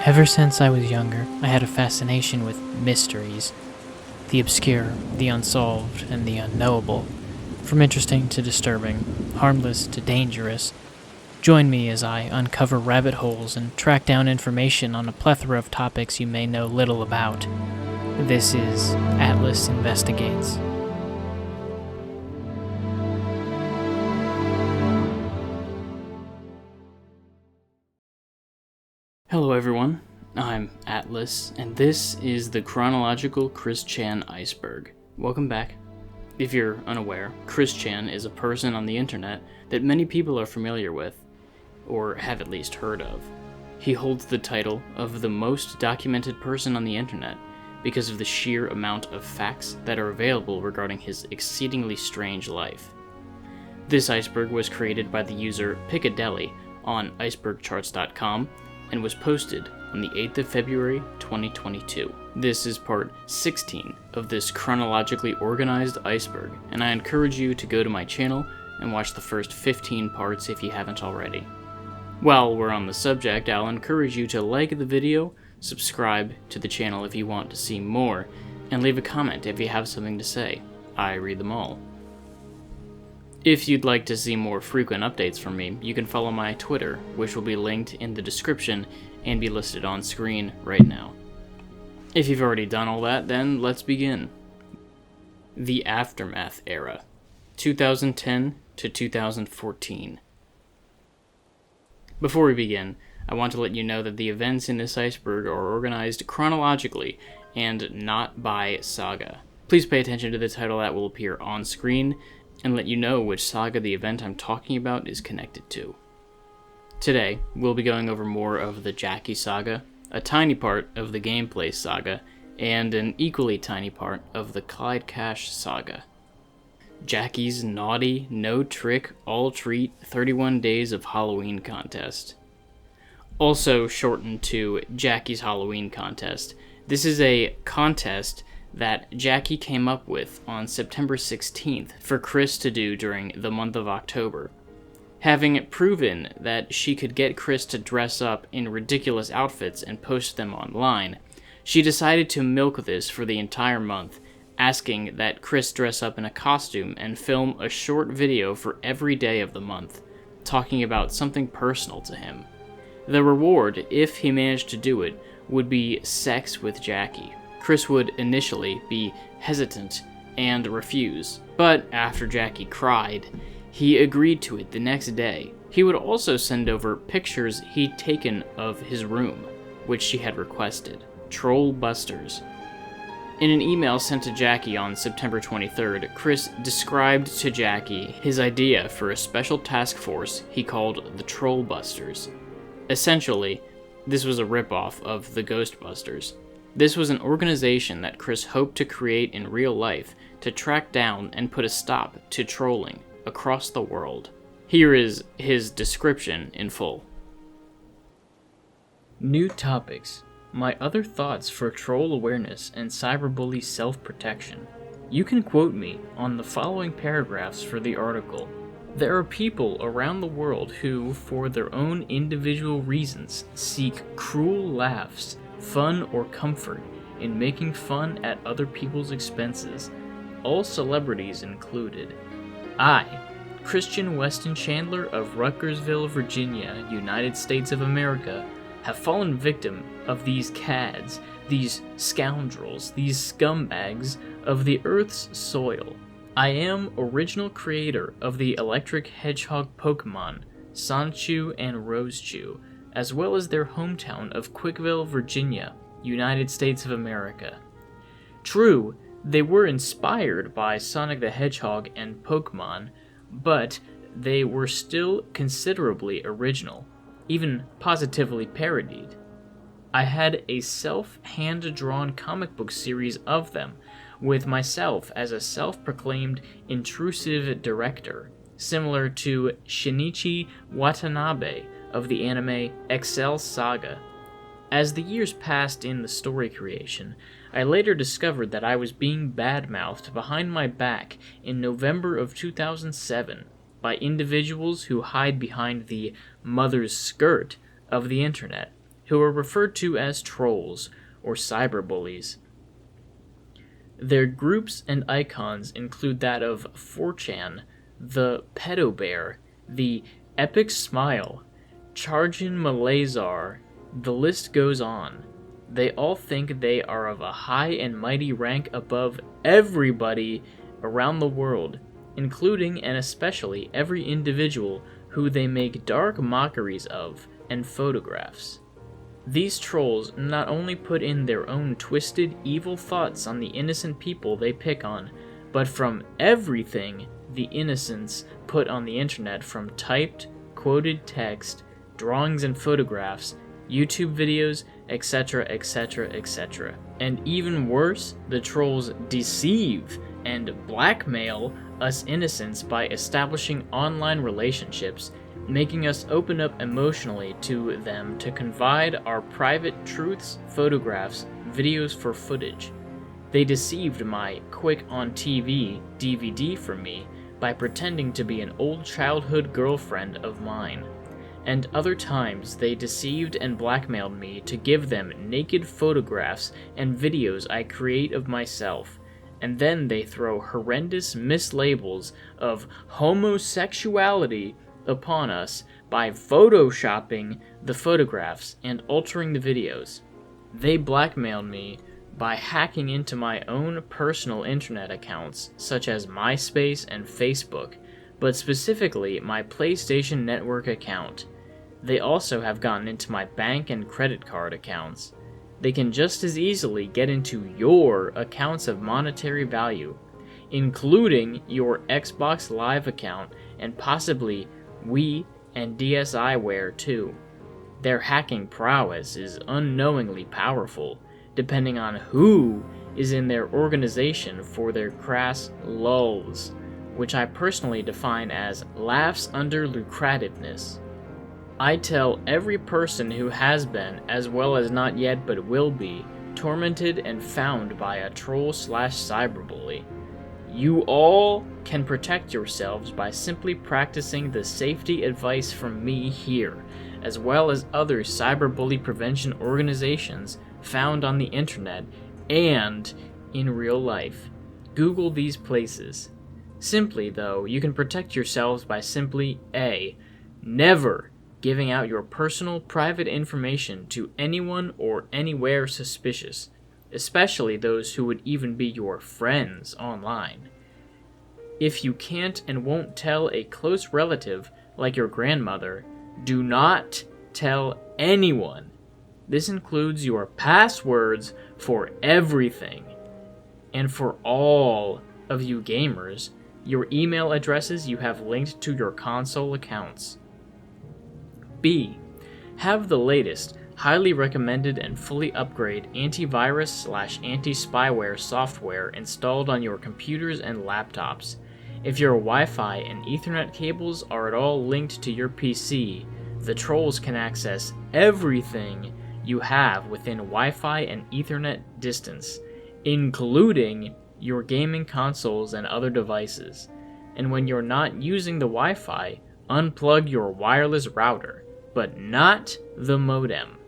Ever since I was younger, I had a fascination with mysteries. The obscure, the unsolved, and the unknowable. From interesting to disturbing, harmless to dangerous. Join me as I uncover rabbit holes and track down information on a plethora of topics you may know little about. This is Atlas Investigates. Hello everyone, I'm Atlas, and this is the Chronological Chris Chan Iceberg. Welcome back. If you're unaware, Chris Chan is a person on the internet that many people are familiar with, or have at least heard of. He holds the title of the most documented person on the internet because of the sheer amount of facts that are available regarding his exceedingly strange life. This iceberg was created by the user Piccadilly on icebergcharts.com and was posted on the 8th of February 2022. This is part 16 of this chronologically organized iceberg, and I encourage you to go to my channel and watch the first 15 parts if you haven't already. While we're on the subject, I'll encourage you to like the video, subscribe to the channel if you want to see more, and leave a comment if you have something to say. I read them all. If you'd like to see more frequent updates from me, you can follow my Twitter, which will be linked in the description and be listed on screen right now. If you've already done all that, then let's begin. The Aftermath Era, 2010 to 2014. Before we begin, I want to let you know that the events in this iceberg are organized chronologically and not by saga. Please pay attention to the title that will appear on screen and let you know which saga the event I'm talking about is connected to. Today, we'll be going over more of the Jackie saga, a tiny part of the Gameplay saga, and an equally tiny part of the Clyde Cash saga. Jackie's naughty, no-trick, all-treat 31 Days of Halloween contest. Also shortened to Jackie's Halloween contest. This is a contest that Jackie came up with on September 16th for Chris to do during the month of October. Having proven that she could get Chris to dress up in ridiculous outfits and post them online, she decided to milk this for the entire month, asking that Chris dress up in a costume and film a short video for every day of the month, talking about something personal to him. The reward, if he managed to do it, would be sex with Jackie. Chris would initially be hesitant and refuse, but after Jackie cried, he agreed to it the next day. He would also send over pictures he'd taken of his room, which she had requested. TrollBusters. In an email sent to Jackie on September 23rd, Chris described to Jackie his idea for a special task force he called the TrollBusters. Essentially, this was a ripoff of the Ghostbusters. This was an organization that Chris hoped to create in real life to track down and put a stop to trolling across the world. Here is his description in full. New topics. My other thoughts for troll awareness and cyberbully self-protection. You can quote me on the following paragraphs for the article. There are people around the world who, for their own individual reasons, seek cruel laughs, fun or comfort in making fun at other people's expenses, all celebrities included. I, Christian Weston Chandler of Rutgersville, Virginia, United States of America, have fallen victim of these cads, these scoundrels, these scumbags of the Earth's soil. I am original creator of the electric hedgehog Pokemon, Sonichu and Rosechu, as well as their hometown of Quickville, Virginia, United States of America. True, they were inspired by Sonic the Hedgehog and Pokemon, but they were still considerably original, even positively parodied. I had a self-hand-drawn comic book series of them, with myself as a self-proclaimed intrusive director, similar to Shinichi Watanabe of the anime Excel Saga. As the years passed in the story creation, I later discovered that I was being badmouthed behind my back in November of 2007 by individuals who hide behind the mother's skirt of the internet, who are referred to as trolls or cyberbullies. Their groups and icons include that of 4chan, the Pedo Bear, the Epic Smile, Chargin Malazar, the list goes on. They all think they are of a high and mighty rank above everybody around the world, including and especially every individual who they make dark mockeries of and photographs. These trolls not only put in their own twisted, evil thoughts on the innocent people they pick on, but from everything the innocents put on the internet, from typed, quoted text, drawings and photographs, YouTube videos, etc., etc., etc. And even worse, the trolls deceive and blackmail us innocents by establishing online relationships, making us open up emotionally to them to confide our private truths, photographs, videos for footage. They deceived my Quick on TV DVD for me by pretending to be an old childhood girlfriend of mine. And other times they deceived and blackmailed me to give them naked photographs and videos I create of myself, and then they throw horrendous mislabels of homosexuality upon us by photoshopping the photographs and altering the videos. They blackmailed me by hacking into my own personal internet accounts, such as MySpace and Facebook, but specifically my PlayStation Network account. They also have gotten into my bank and credit card accounts. They can just as easily get into your accounts of monetary value, including your Xbox Live account and possibly Wii and DSiWare too. Their hacking prowess is unknowingly powerful, depending on who is in their organization for their crass lulls, which I personally define as laughs under lucrativeness. I tell every person who has been, as well as not yet but will be, tormented and found by a troll/cyberbully. You all can protect yourselves by simply practicing the safety advice from me here, as well as other cyberbully prevention organizations found on the internet and in real life. Google these places. Simply, though, you can protect yourselves by simply A. Never giving out your personal private information to anyone or anywhere suspicious, especially those who would even be your friends online. If you can't and won't tell a close relative, like your grandmother, do not tell anyone. This includes your passwords for everything. And for all of you gamers, your email addresses you have linked to your console accounts. B. Have the latest, highly recommended and fully upgraded antivirus/anti-spyware software installed on your computers and laptops. If your Wi-Fi and Ethernet cables are at all linked to your PC, the trolls can access everything you have within Wi-Fi and Ethernet distance, including your gaming consoles and other devices. And when you're not using the Wi-Fi, unplug your wireless router, but not the modem.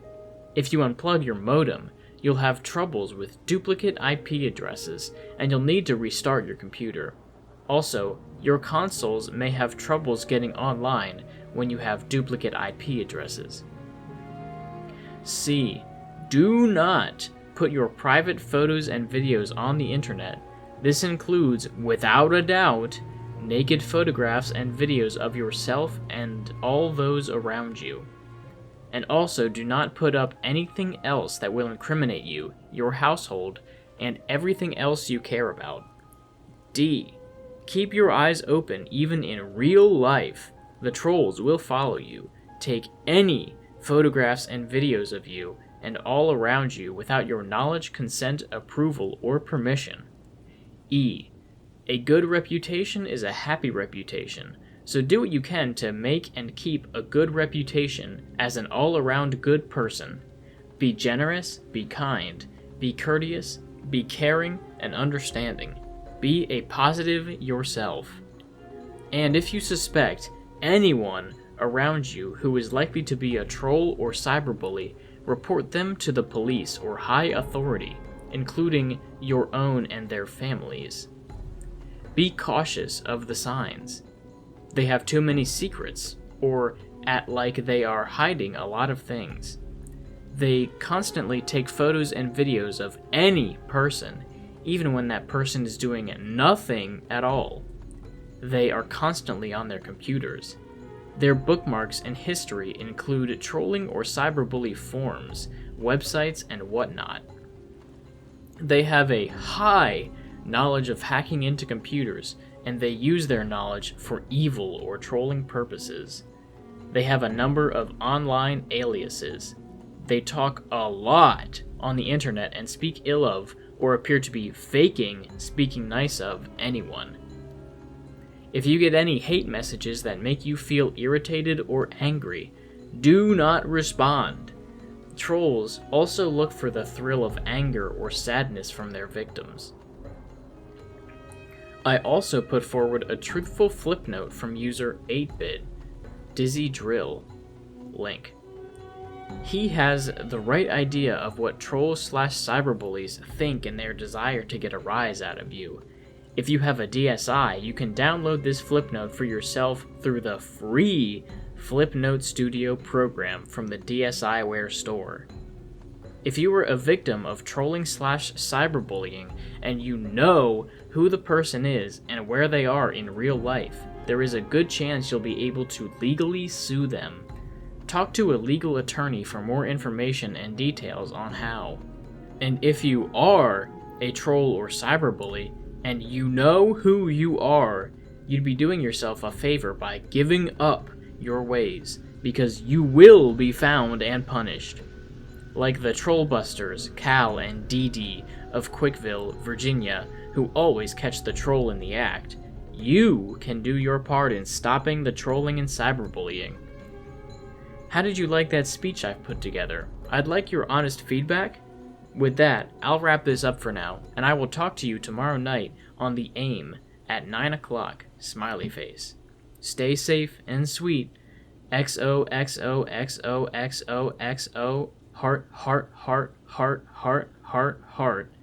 If you unplug your modem, you'll have troubles with duplicate IP addresses, and you'll need to restart your computer. Also, your consoles may have troubles getting online when you have duplicate IP addresses. C. Do not put your private photos and videos on the internet. This includes, without a doubt, naked photographs and videos of yourself and all those around you. And also do not put up anything else that will incriminate you, your household, and everything else you care about. D. Keep your eyes open even in real life. The trolls will follow you, take any photographs and videos of you and all around you without your knowledge, consent, approval, or permission. E. A good reputation is a happy reputation, so do what you can to make and keep a good reputation as an all-around good person. Be generous, be kind, be courteous, be caring and understanding. Be a positive yourself. And if you suspect anyone around you who is likely to be a troll or cyberbully, report them to the police or high authority, including your own and their families. Be cautious of the signs. They have too many secrets, or act like they are hiding a lot of things. They constantly take photos and videos of any person, even when that person is doing nothing at all. They are constantly on their computers. Their bookmarks and history include trolling or cyberbully forums, websites, and whatnot. They have a high knowledge of hacking into computers, and they use their knowledge for evil or trolling purposes. They have a number of online aliases. They talk a lot on the internet and speak ill of, or appear to be faking speaking nice of, anyone. If you get any hate messages that make you feel irritated or angry, do not respond. Trolls also look for the thrill of anger or sadness from their victims. I also put forward a truthful flip note from user 8bit, Dizzy Drill. Link. He has the right idea of what trolls/cyberbullies think in their desire to get a rise out of you. If you have a DSi, you can download this Flipnote for yourself through the free Flipnote Studio program from the DSiWare store. If you were a victim of trolling/cyberbullying and you know who the person is and where they are in real life, there is a good chance you'll be able to legally sue them. Talk to a legal attorney for more information and details on how. And if you are a troll or cyberbully, and you know who you are, you'd be doing yourself a favor by giving up your ways, because you will be found and punished. Like the TrollBusters, Cal and Dee Dee of Quickville, Virginia, who always catch the troll in the act, you can do your part in stopping the trolling and cyberbullying. How did you like that speech I've put together? I'd like your honest feedback. With that, I'll wrap this up for now, and I will talk to you tomorrow night on the AIM at 9 o'clock, smiley face. Stay safe and sweet. XOXOXOXOXO, heart, heart, heart, heart, heart, heart, heart,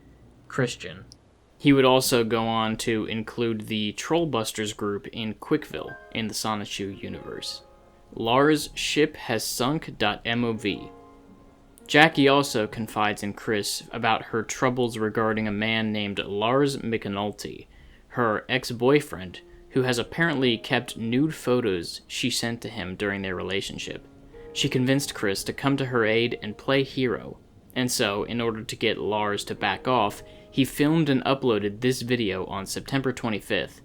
Christian. He would also go on to include the TrollBusters group in Quickville in the Sonichu universe. Lars' ship has sunk.mov. Jackie also confides in Chris about her troubles regarding a man named Lars McAnulty, her ex-boyfriend, who has apparently kept nude photos she sent to him during their relationship. She convinced Chris to come to her aid and play hero, and so, in order to get Lars to back off, he filmed and uploaded this video on September 25th.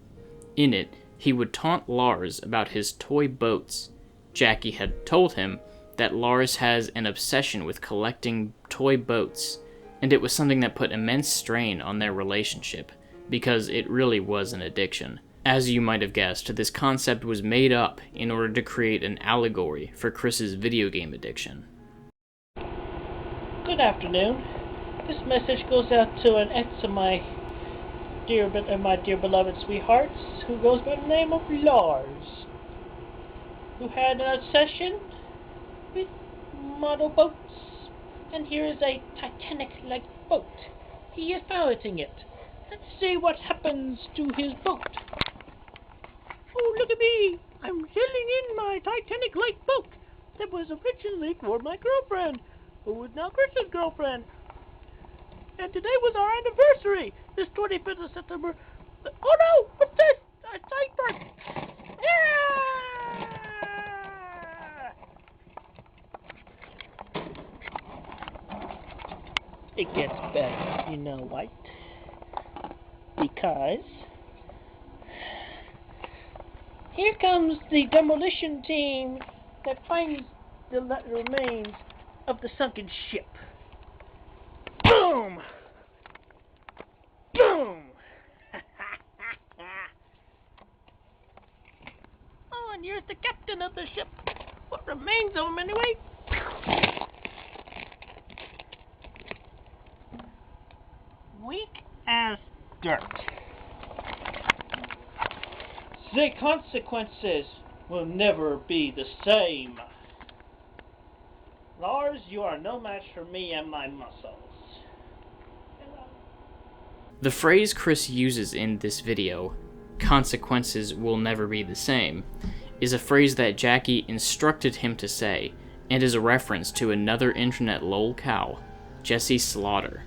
In it, he would taunt Lars about his toy boats. Jackie had told him that Lars has an obsession with collecting toy boats, and it was something that put immense strain on their relationship, because it really was an addiction. As you might have guessed, this concept was made up in order to create an allegory for Chris's video game addiction. Good afternoon. This message goes out to an ex of my dear beloved sweethearts, who goes by the name of Lars, who had an obsession with model boats, and here is a Titanic-like boat. He is piloting it. Let's see what happens to his boat. Oh, look at me! I'm sailing in my Titanic-like boat that was originally for my girlfriend, who is now Chris's girlfriend. And today was our anniversary, this 25th of September. Oh no! What's this? It's Iceberg! Yeah! It gets better, you know why? Because here comes the demolition team that finds the remains of the sunken ship. Boom! Boom! Oh, and here's the captain of the ship. What remains of him, anyway? Weak as dirt. The consequences will never be the same. Lars Lars, you are no match for me and my muscles. The phrase Chris uses in this video, "consequences will never be the same," is a phrase that Jackie instructed him to say, and is a reference to another internet lol cow, Jessie Slaughter.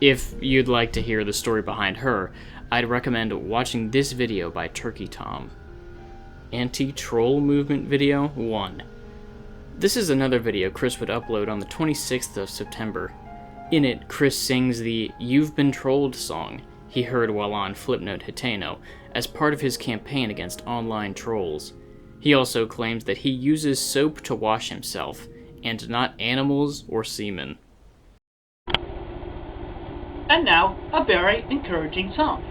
If you'd like to hear the story behind her, I'd recommend watching this video by Turkey Tom. Anti-Troll Movement Video 1. This is another video Chris would upload on the 26th of September. In it, Chris sings the "You've Been Trolled" song he heard while on Flipnote Hiteno as part of his campaign against online trolls. He also claims that he uses soap to wash himself, and not animals or semen. And now, a very encouraging song.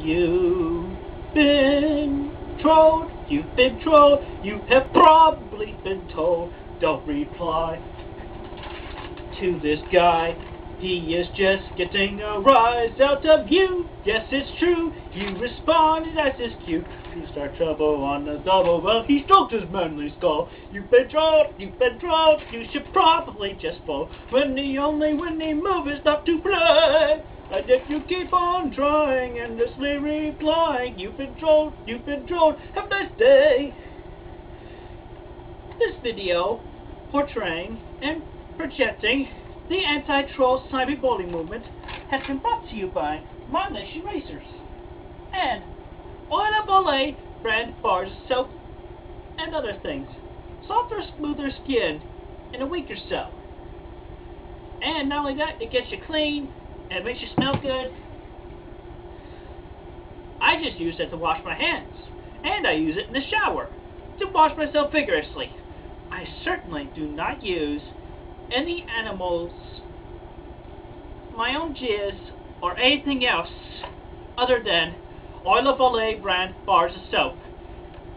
You've been trolled, you have probably been told. Don't reply to this guy, he is just getting a rise out of you. Yes, it's true, you responded as is cute. You start trouble on the double, well, he stroked his manly skull. You've been trolled, you should probably just fall. When the only winning move is not to play. And if you keep on trying, endlessly replying, you've been trolled, have a nice day. This video, portraying and projecting the anti-troll cyberbullying movement, has been brought to you by My Nation Racers and Oil of Olay brand bars of soap and other things. Softer, smoother skin in a week or so. And not only that, it gets you clean and it makes you smell good. I just use it to wash my hands, and I use it in the shower to wash myself vigorously. I certainly do not use any animals, my own jizz, or anything else other than Oil of Olay brand bars of soap,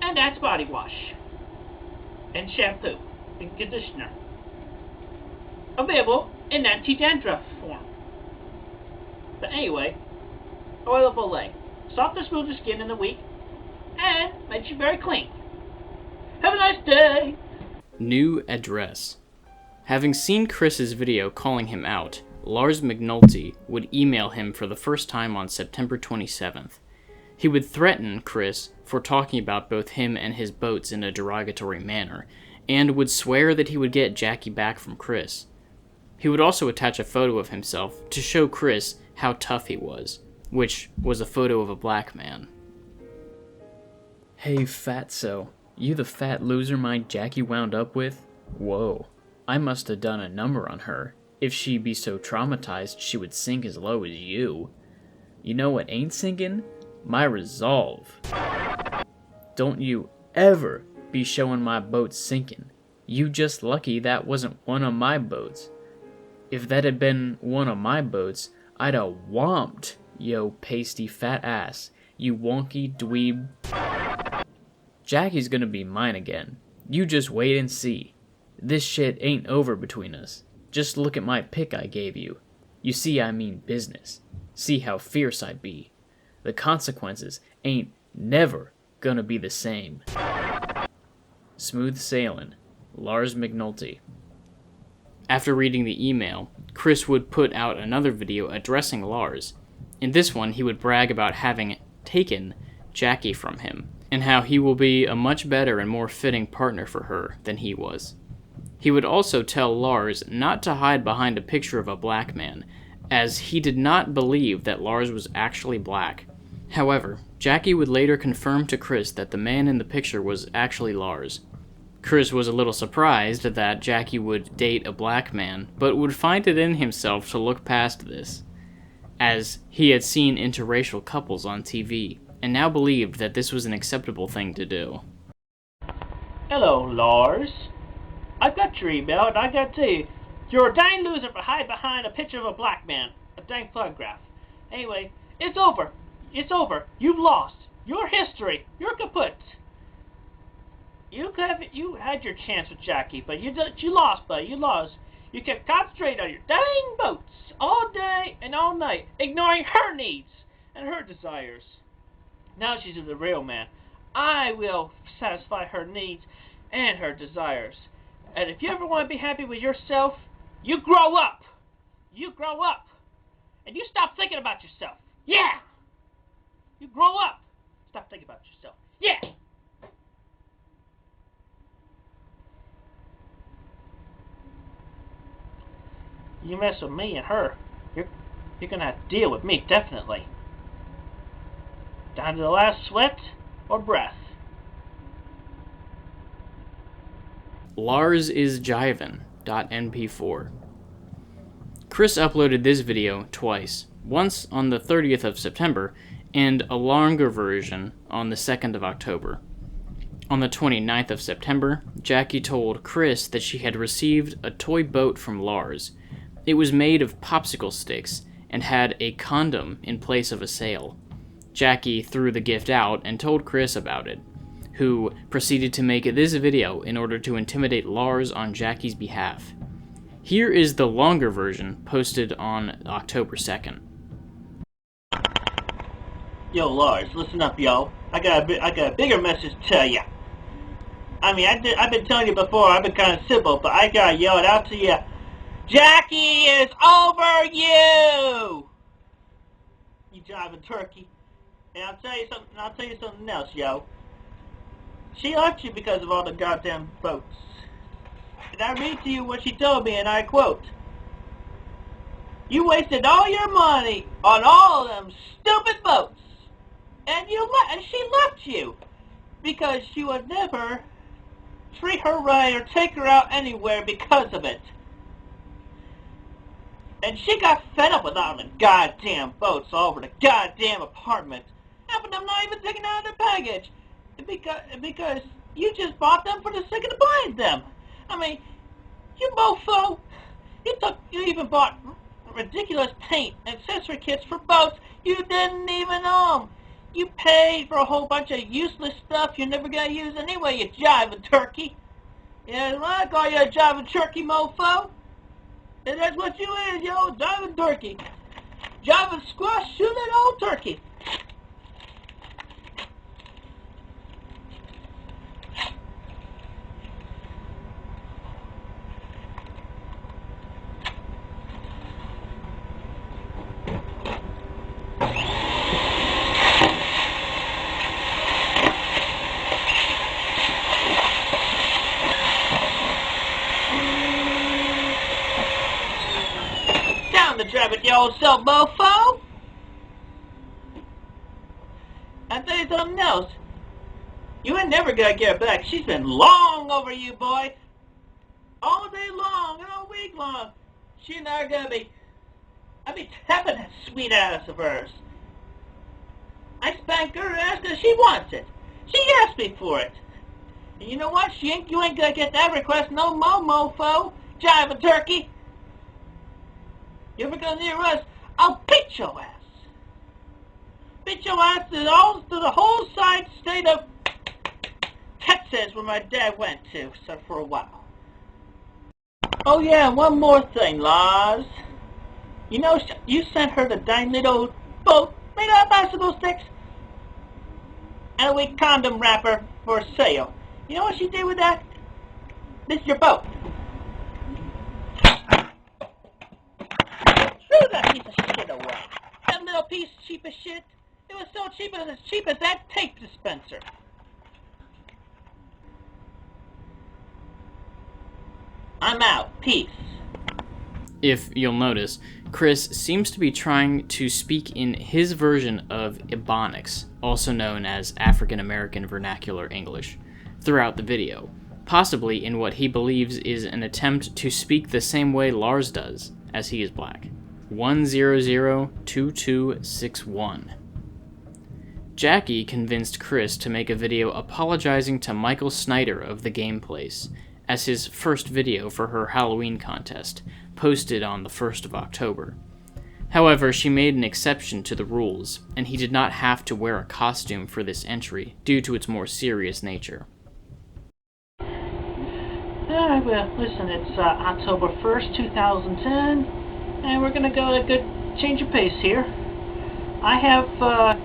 and that's body wash, and shampoo, and conditioner. Available in anti-dandruff form. But anyway, Oil of Olay. Softer, smoother skin in a week, and makes you very clean. Have a nice day! New address. Having seen Chris's video calling him out, Lars McNulty would email him for the first time on September 27th. He would threaten Chris for talking about both him and his boats in a derogatory manner, and would swear that he would get Jackie back from Chris. He would also attach a photo of himself to show Chris how tough he was, which was a photo of a black man. "Hey fatso, you the fat loser my Jackie wound up with? Whoa, I must have done a number on her. If she be so traumatized she would sink as low as you. You know what ain't sinking? My resolve. Don't you ever be showing my boat sinking. You just lucky that wasn't one of my boats. If that had been one of my boats, I'd a whomped yo pasty fat ass, you wonky dweeb. Jackie's gonna be mine again. You just wait and see. This shit ain't over between us. Just look at my pic I gave you. You see I mean business. See how fierce I be. The consequences ain't never gonna be the same." Smooth sailing, Lars McNulty. After reading the email, Chris would put out another video addressing Lars. In this one, he would brag about having taken Jackie from him, and how he will be a much better and more fitting partner for her than he was. He would also tell Lars not to hide behind a picture of a black man, as he did not believe that Lars was actually black. However, Jackie would later confirm to Chris that the man in the picture was actually Lars. Chris was a little surprised that Jackie would date a black man, but would find it in himself to look past this, as he had seen interracial couples on TV, and now believed that this was an acceptable thing to do. Hello, Lars. I've got your email, and I gotta tell you, you're a dang loser for hiding behind a picture of a black man. A dang photograph. Anyway, it's over. It's over. You've lost. Your history. You're kaput. You had your chance with Jackie, but you lost, buddy. You lost. You kept concentrating on your dang boats all day and all night, ignoring her needs and her desires. Now she's the real man. I will satisfy her needs and her desires. And if you ever want to be happy with yourself, you grow up. You grow up. And you stop thinking about yourself. Yeah! You grow up. Stop thinking about yourself. Yeah! You mess with me and her, you're gonna have to deal with me, definitely. Down to the last sweat or breath. Lars is Jivin MP4. Chris uploaded this video twice, once on the 30th of September, and a longer version on the 2nd of October. On the 29th of September, Jackie told Chris that she had received a toy boat from Lars. It was made of popsicle sticks and had a condom in place of a sail. Jackie threw the gift out and told Chris about it, who proceeded to make this video in order to intimidate Lars on Jackie's behalf. Here is the longer version posted on October 2nd. Yo, Lars, listen up, yo. I got a bigger message to tell ya. I mean, I've been telling you before, I've been kind of simple, but I gotta yell it out to you. Jackie is over you! You jiving turkey. And I'll tell you something else, yo. She left you because of all the goddamn boats. And I read to you what she told me, and I quote, "You wasted all your money on all of them stupid boats. And she left you because you would never treat her right or take her out anywhere because of it. And she got fed up with all the goddamn boats all over the goddamn apartment. Half of them not even taking out their baggage. Because you just bought them for the sake of buying them. I mean, you mofo. You even bought ridiculous paint and accessory kits for boats you didn't even own. You paid for a whole bunch of useless stuff you're never gonna use anyway, you jiving turkey. Yeah, I call you a jiving turkey, mofo. And that's what you is, yo, jiving turkey. Jiving squash, shoot that old turkey. Drive it, you old self, mofo. I'll tell you something else. You ain't never gonna get her back. She's been long over you, boy. All day long and all week long. She not gonna be. I'll be tapping that sweet ass of hers. I spank her ass because she wants it. She asked me for it. And you know what? You ain't gonna get that request no more, mofo. Jiving turkey. You ever go near us, I'll beat your ass. Beat your ass to the whole side state of Texas where my dad went to, so for a while. Oh yeah, one more thing, Lars. You know, you sent her the dime little boat made out of bicycle sticks and a weak condom wrapper for sale. You know what she did with that? This is your boat. Threw that piece of shit away. That little piece of cheap as shit. It was so cheap, it was as cheap as that tape dispenser. I'm out. Peace. If you'll notice, Chris seems to be trying to speak in his version of Ebonics, also known as African American Vernacular English, throughout the video, possibly in what he believes is an attempt to speak the same way Lars does, as he is black. 1002261. Jackie convinced Chris to make a video apologizing to Michael Snyder of The Game Place, as his first video for her Halloween contest, posted on the 1st of October. However, she made an exception to the rules, and he did not have to wear a costume for this entry, due to its more serious nature. Alright, well, listen, it's October 1st, 2010, and we're going to go at a good change of pace here. I have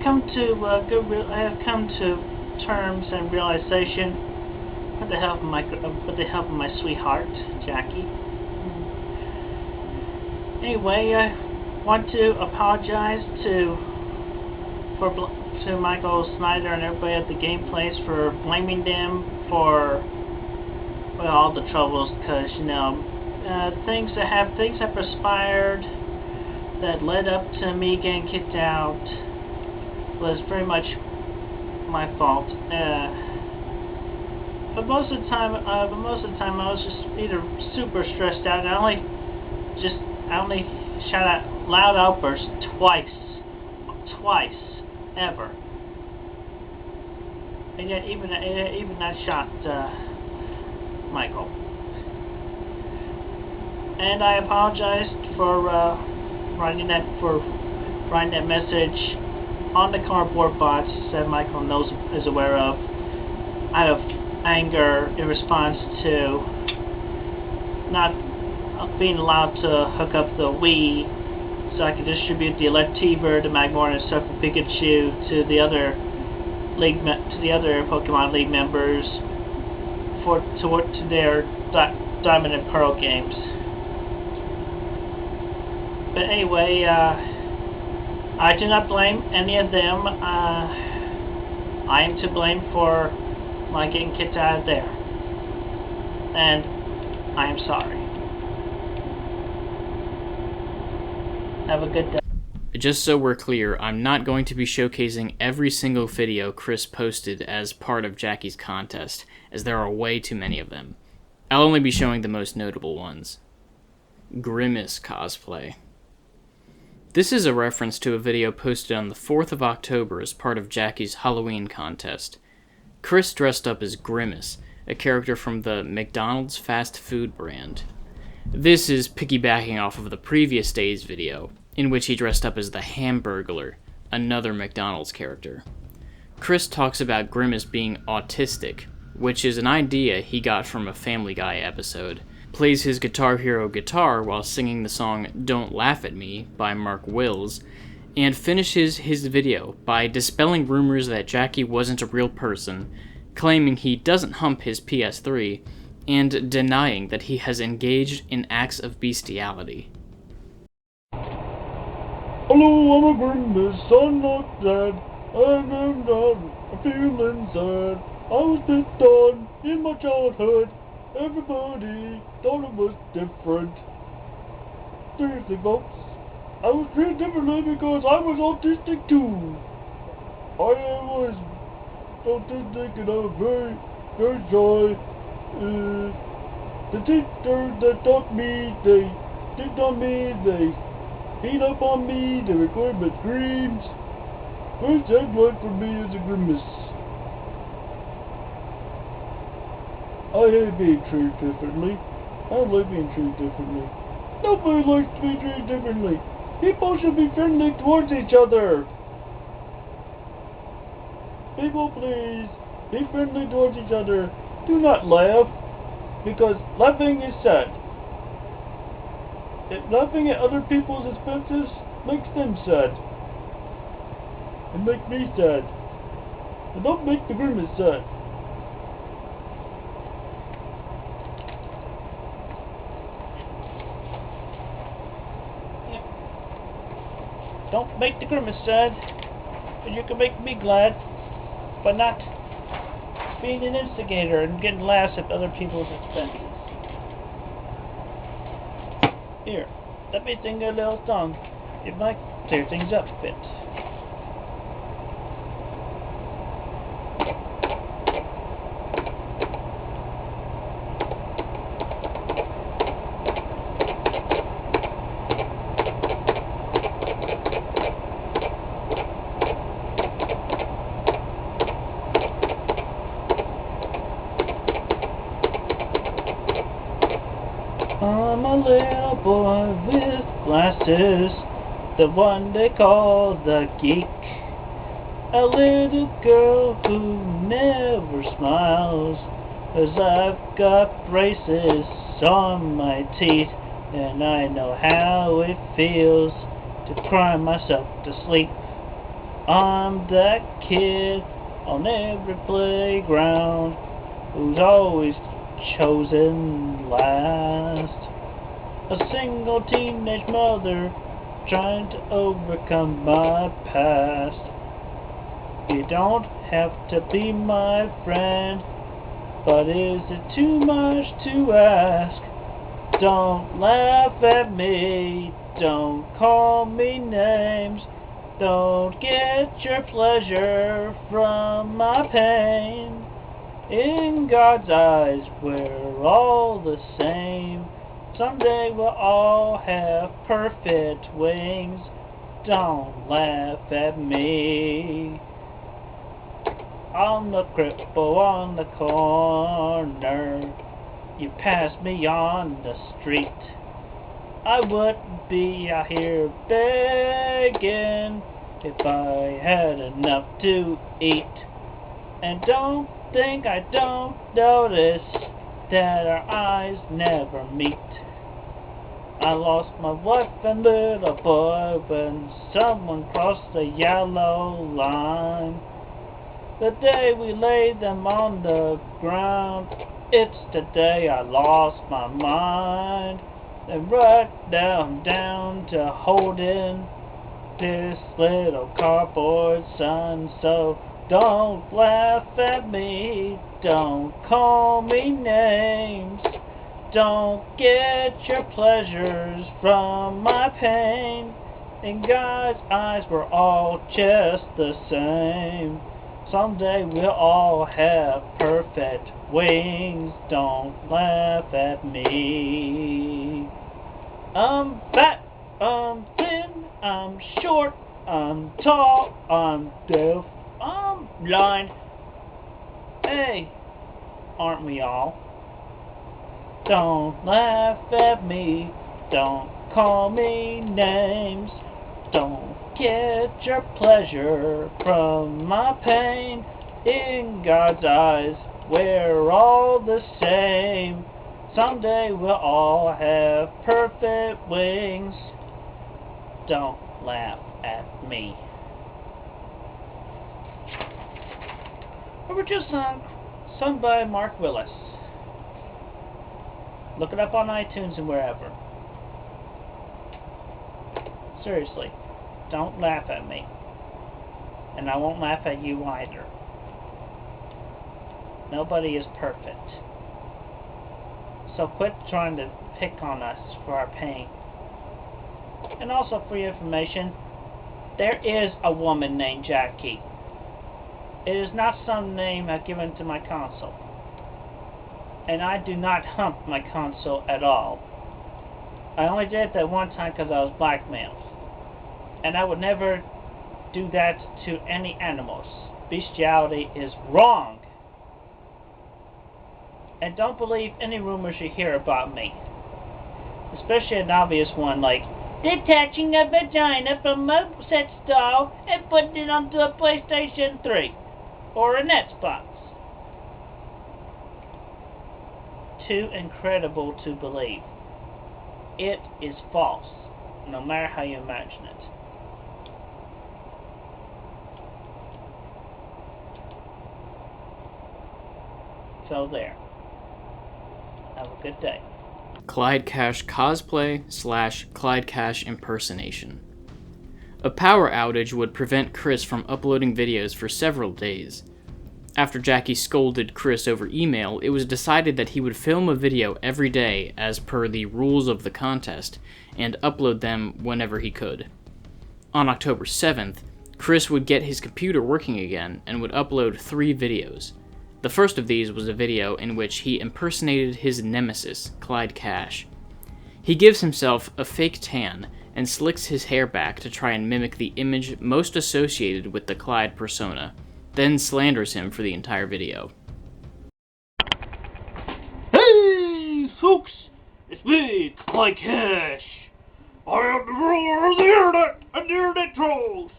come to terms and realization with the help of my sweetheart, Jackie. Anyway, I want to apologize to Michael Snyder and everybody at the Game Place for blaming them for all the troubles, because things that perspired that led up to me getting kicked out was very much my fault. But most of the time I was just either super stressed out. I only shot out loud outbursts twice ever, and yet even that shot Michael. And I apologized for writing that message on the cardboard box that Michael is aware of, out of anger in response to not being allowed to hook up the Wii so I could distribute the Electiva, the Magmorton, and stuff for Pikachu to the other Pokemon League members to their Diamond and Pearl games. But anyway, I do not blame any of them. I am to blame for my getting kicked out of there, and I am sorry. Have a good day. Just so we're clear, I'm not going to be showcasing every single video Chris posted as part of Jackie's contest, as there are way too many of them. I'll only be showing the most notable ones. Grimace Cosplay. This is a reference to a video posted on the 4th of October as part of Jackie's Halloween contest. Chris dressed up as Grimace, a character from the McDonald's fast food brand. This is piggybacking off of the previous day's video, in which he dressed up as the Hamburglar, another McDonald's character. Chris talks about Grimace being autistic, which is an idea he got from a Family Guy episode, plays his Guitar Hero guitar while singing the song Don't Laugh at Me by Mark Wills, and finishes his video by dispelling rumors that Jackie wasn't a real person, claiming he doesn't hump his PS3, and denying that he has engaged in acts of bestiality. Hello, I'm a Grimace, I'm not dead, and I'm not feeling sad. I was picked on in my childhood, everybody thought it was different. Seriously folks, I was treated differently because I was autistic too. I was autistic and I was very, very shy. The teacher that taught me, they picked on me, they beat up on me, they recorded my screams. First that one for me is a Grimace. I hate being treated differently. I don't like being treated differently. Nobody likes to be treated differently. People should be friendly towards each other. People, please, be friendly towards each other. Do not laugh, because laughing is sad. Laughing at other people's expenses makes them sad. It makes me sad. But don't make the Grimace sad. Don't make the Grimace sad, and you can make me glad by not being an instigator and getting laughs at other people's expenses. Here, let me sing a little song. It might clear things up a bit. I'm a little boy with glasses, the one they call the geek. A little girl who never smiles, 'cause I've got braces on my teeth, and I know how it feels to cry myself to sleep. I'm that kid on every playground who's always chosen last. A single teenage mother trying to overcome my past. You don't have to be my friend, but is it too much to ask? Don't laugh at me, don't call me names, don't get your pleasure from my pain. In God's eyes, we're all the same. Someday we'll all have perfect wings. Don't laugh at me. I'm the cripple on the corner. You passed me on the street. I wouldn't be out here begging if I had enough to eat. And don't think I don't notice that our eyes never meet. I lost my wife and little boy when someone crossed the yellow line. The day we laid them on the ground, it's the day I lost my mind. And right down to holding this little cardboard son. So don't laugh at me, don't call me names, don't get your pleasures from my pain. In God's eyes we're all just the same. Someday we'll all have perfect wings. Don't laugh at me. I'm fat, I'm thin, I'm short, I'm tall, I'm deaf, I'm blind. Hey, aren't we all? Don't laugh at me, don't call me names, don't get your pleasure from my pain. In God's eyes, we're all the same. Someday we'll all have perfect wings. Don't laugh at me. Original song sung by Mark Willis. Look it up on iTunes and wherever. Seriously, don't laugh at me. And I won't laugh at you either. Nobody is perfect. So quit trying to pick on us for our pain. And also for your information, there is a woman named Jackie. It is not some name I've given to my console. And I do not hump my console at all. I only did it that one time because I was blackmailed. And I would never do that to any animals. Bestiality is wrong. And don't believe any rumors you hear about me. Especially an obvious one like detaching a vagina from a sex doll and putting it onto a PlayStation 3 or an Xbox. Too incredible to believe. It is false, no matter how you imagine it. So there. Have a good day. Clyde Cosplay / Clyde Impersonation. A power outage would prevent Chris from uploading videos for several days. After Jackie scolded Chris over email, it was decided that he would film a video every day as per the rules of the contest, and upload them whenever he could. On October 7th, Chris would get his computer working again and would upload 3 videos. The first of these was a video in which he impersonated his nemesis, Clyde Cash. He gives himself a fake tan and slicks his hair back to try and mimic the image most associated with the Clyde persona, then slanders him for the entire video. Hey, folks! It's me, Clyde Cash. I am the ruler of the internet and the internet trolls.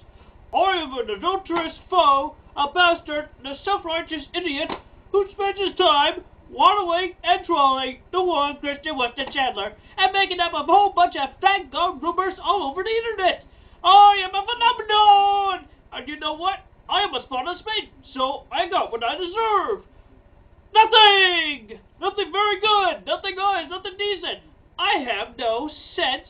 I am an adulterous foe, a bastard, and a self-righteous idiot who spends his time wallowing and trolling the one Christian Weston Chandler and making up a whole bunch of fake gum rumors all over the internet. I am a phenomenon! And you know what? I am a spot of space, so I got what I deserve. Nothing! Nothing very good! Nothing nice! Nothing decent! I have no sense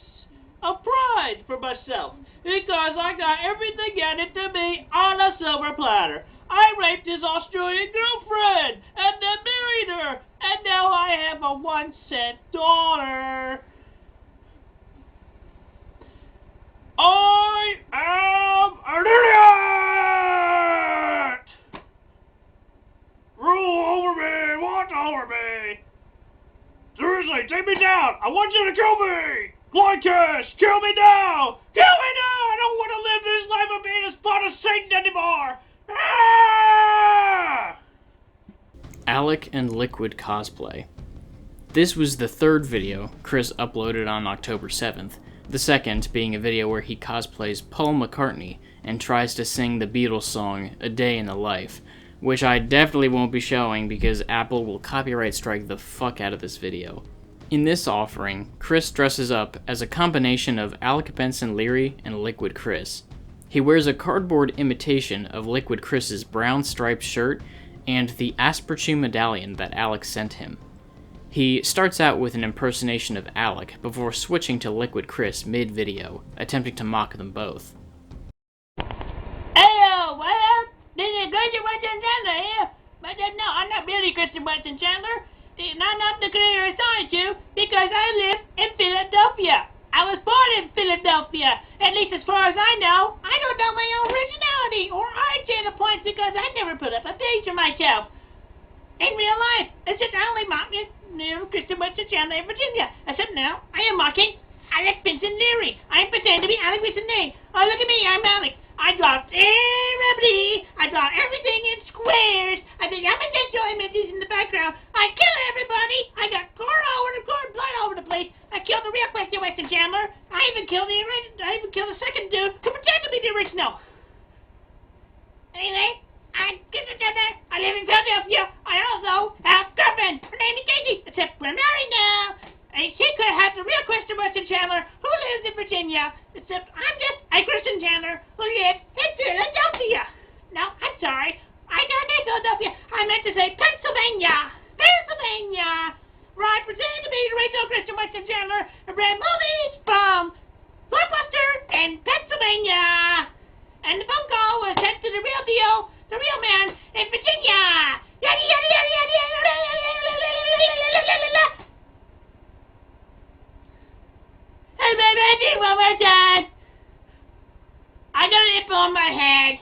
of pride for myself because I got everything handed to me on a silver platter. I raped his Australian girlfriend and then married her, and now I have a 1-cent daughter. I am an idiot! Rule over me! Watch over me! Seriously, take me down! I want you to kill me! Clyde, kill me now! Kill me now! I don't want to live this life of being a spot of Satan anymore! Ah! Alec and Liquid Cosplay. This was the third video Chris uploaded on October 7th, the second being a video where he cosplays Paul McCartney and tries to sing the Beatles song A Day in the Life, which I definitely won't be showing because Apple will copyright strike the fuck out of this video. In this offering, Chris dresses up as a combination of Alec Benson Leary and Liquid Chris. He wears a cardboard imitation of Liquid Chris's brown striped shirt and the Asperchu medallion that Alec sent him. He starts out with an impersonation of Alec before switching to Liquid Chris mid-video, attempting to mock them both. Heyo, what up? This is Christian Weston Chandler here. But no, I'm not really Christian Weston Chandler. I'm not the creator of Sonichu because I live in Philadelphia. I was born in Philadelphia. At least as far as I know. I don't know my own originality or I data points because I never put up a page for myself. In real life, it's just only mocking Christian Weston Chandler in Virginia. Except now, I am mocking Alec Benson Leary. I am pretending to be Alec Benson Leary. Oh, look at me, I'm Alec. I draw everybody. I draw everything in squares. I think I'm potential images in the background. I kill everybody. I got blood all over the place. I killed the real Christian Weston Chandler. I even killed the second dude to pretend to be the original. Anyway, I'm Christian Chandler. I live in Philadelphia. I also have a girlfriend. Her name is Katie, except we're married now. And she could have the real Christian Weston Chandler who lives in Virginia, except I'm just a Christian Chandler who lives in Philadelphia. No, I'm sorry. I got to say Philadelphia. I meant to say Pennsylvania. Pennsylvania. Where I pretend to be the original Christian Weston Chandler and rent movies from TrollBusters in Pennsylvania. And the phone call was sent to the real deal, the real man in Virginia. Yada, yada, yada, yada, yada, yada. Hey, baby, I did one more time. I got an nipple on my head.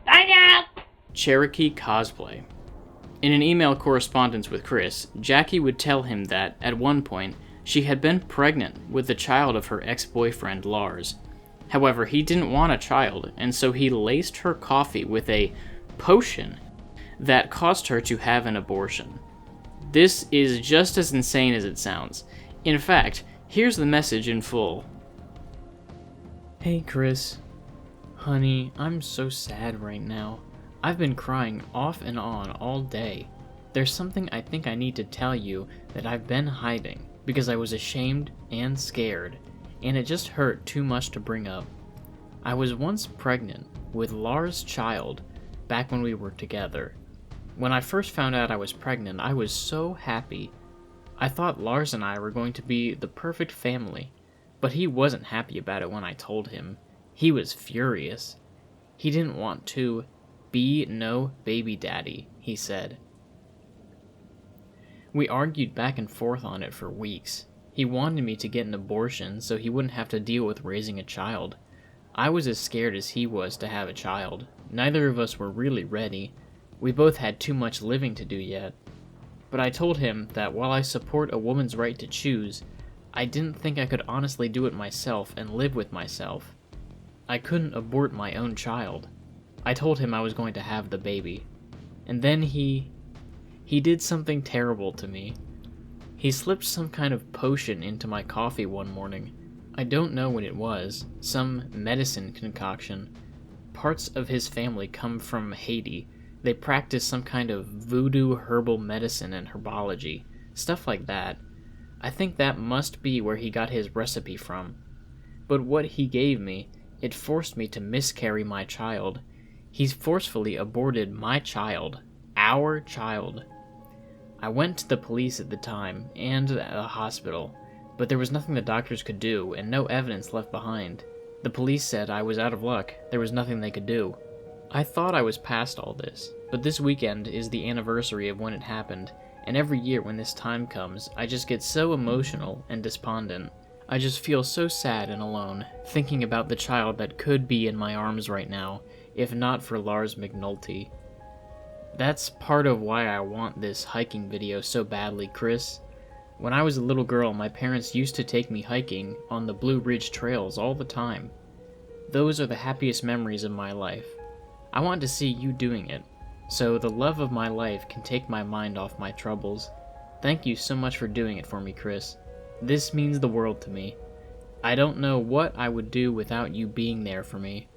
Bye now. Cherokee Cosplay. In an email correspondence with Chris, Jackie would tell him that, at one point, she had been pregnant with the child of her ex-boyfriend, Lars. However, he didn't want a child, and so he laced her coffee with a potion that caused her to have an abortion. This is just as insane as it sounds. In fact, here's the message in full. Hey Chris. Honey, I'm so sad right now. I've been crying off and on all day. There's something I think I need to tell you that I've been hiding because I was ashamed and scared, and it just hurt too much to bring up. I was once pregnant with Lars' child back when we were together. When I first found out I was pregnant, I was so happy. I thought Lars and I were going to be the perfect family, but he wasn't happy about it when I told him. He was furious. He didn't want to be no baby daddy, he said. We argued back and forth on it for weeks. He wanted me to get an abortion so he wouldn't have to deal with raising a child. I was as scared as he was to have a child. Neither of us were really ready. We both had too much living to do yet. But I told him that while I support a woman's right to choose, I didn't think I could honestly do it myself and live with myself. I couldn't abort my own child. I told him I was going to have the baby. And then he did something terrible to me. He slipped some kind of potion into my coffee one morning. I don't know what it was. Some medicine concoction. Parts of his family come from Haiti. They practice some kind of voodoo herbal medicine and herbology. Stuff like that. I think that must be where he got his recipe from. But what he gave me, it forced me to miscarry my child. He's forcefully aborted my child. Our child. I went to the police at the time, and a hospital, but there was nothing the doctors could do, and no evidence left behind. The police said I was out of luck, there was nothing they could do. I thought I was past all this, but this weekend is the anniversary of when it happened, and every year when this time comes, I just get so emotional and despondent. I just feel so sad and alone, thinking about the child that could be in my arms right now, if not for Lars McNulty. That's part of why I want this hiking video so badly, Chris. When I was a little girl, my parents used to take me hiking on the Blue Ridge trails all the time. Those are the happiest memories of my life. I want to see you doing it, so the love of my life can take my mind off my troubles. Thank you so much for doing it for me, Chris. This means the world to me. I don't know what I would do without you being there for me.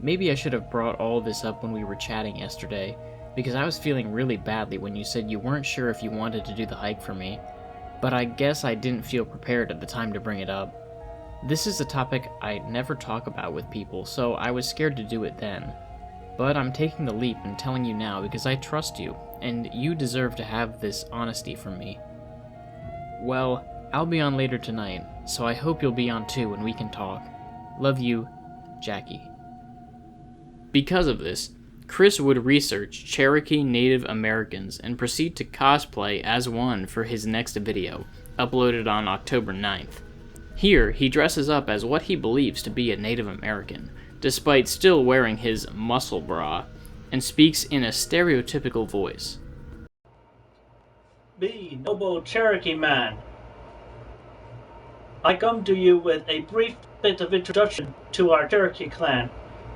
Maybe I should have brought all this up when we were chatting yesterday, because I was feeling really badly when you said you weren't sure if you wanted to do the hike for me, but I guess I didn't feel prepared at the time to bring it up. This is a topic I never talk about with people, so I was scared to do it then. But I'm taking the leap and telling you now because I trust you, and you deserve to have this honesty from me. Well, I'll be on later tonight, so I hope you'll be on too and we can talk. Love you, Jackie. Because of this, Chris would research Cherokee Native Americans and proceed to cosplay as one for his next video, uploaded on October 9th. Here, he dresses up as what he believes to be a Native American, despite still wearing his muscle bra, and speaks in a stereotypical voice. Me, noble Cherokee man. I come to you with a brief bit of introduction to our Cherokee clan.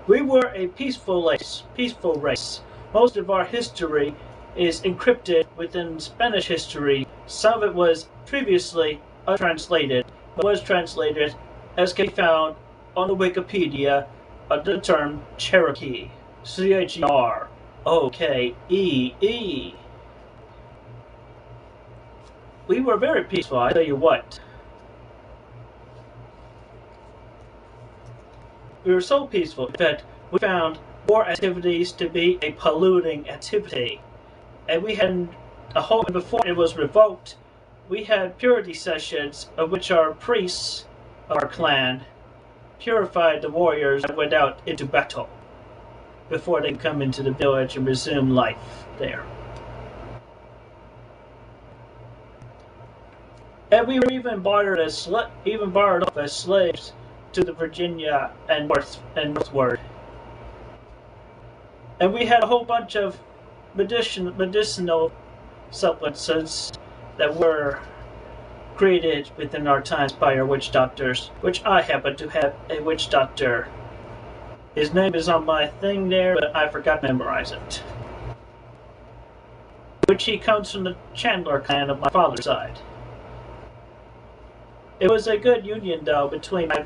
We were a peaceful race. Most of our history is encrypted within Spanish history. Some of it was previously untranslated, but was translated, as can be found on the Wikipedia, under the term Cherokee. C-H-E-R-O-K-E-E. We were very peaceful, I tell you what. We were so peaceful that we found war activities to be a polluting activity. And we had before it was revoked, we had purity sessions of which our priests of our clan purified the warriors that went out into battle before they come into the village and resume life there. And we were even bartered off as slaves to the Virginia and northward. And we had a whole bunch of medicinal supplements that were created within our times by our witch doctors, which I happen to have a witch doctor. His name is on my thing there, but I forgot to memorize it. Which he comes from the Chandler clan of my father's side. It was a good union, though, between my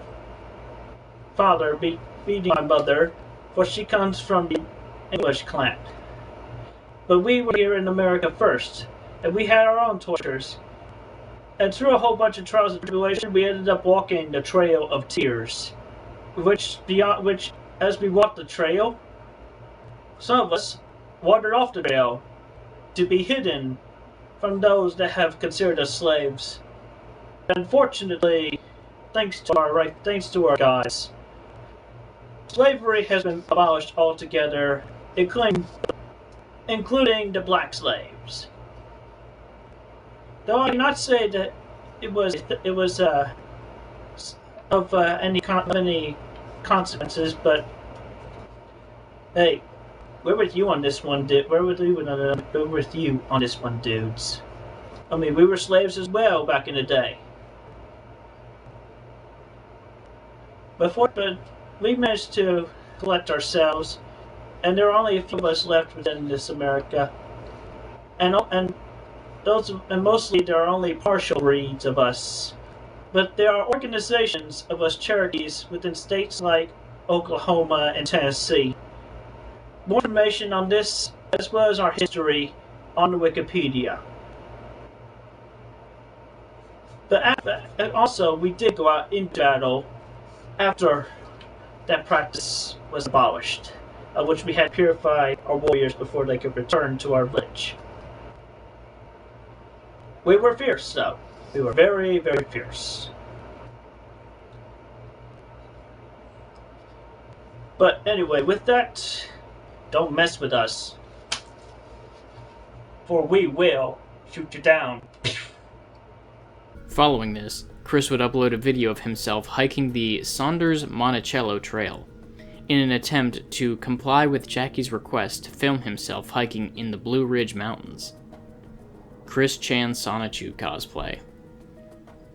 father beating my mother, for she comes from the English clan. But we were here in America first, and we had our own tortures. And through a whole bunch of trials and tribulation, we ended up walking the Trail of Tears. Which, as we walked the trail, some of us wandered off the trail to be hidden from those that have considered us slaves. Unfortunately, thanks to our guys, slavery has been abolished altogether, including the black slaves. Though I cannot say that it was of any consequences, but hey, we're with you on this one, we're with you on this one, dudes. I mean, we were slaves as well back in the day. But we managed to collect ourselves, and there are only a few of us left within this America, and mostly there are only partial breeds of us. But there are organizations of us Cherokees within states like Oklahoma and Tennessee. More information on this, as well as our history, on the Wikipedia. But also, we did go out in battle after that practice was abolished. of which we had purified our warriors before they could return to our village. We were fierce, though. We were very, very fierce. But anyway, with that, don't mess with us, for we will shoot you down. Following this, Chris would upload a video of himself hiking the Saunders-Monticello Trail in an attempt to comply with Jackie's request to film himself hiking in the Blue Ridge Mountains. Chris Chan Sonichu Cosplay.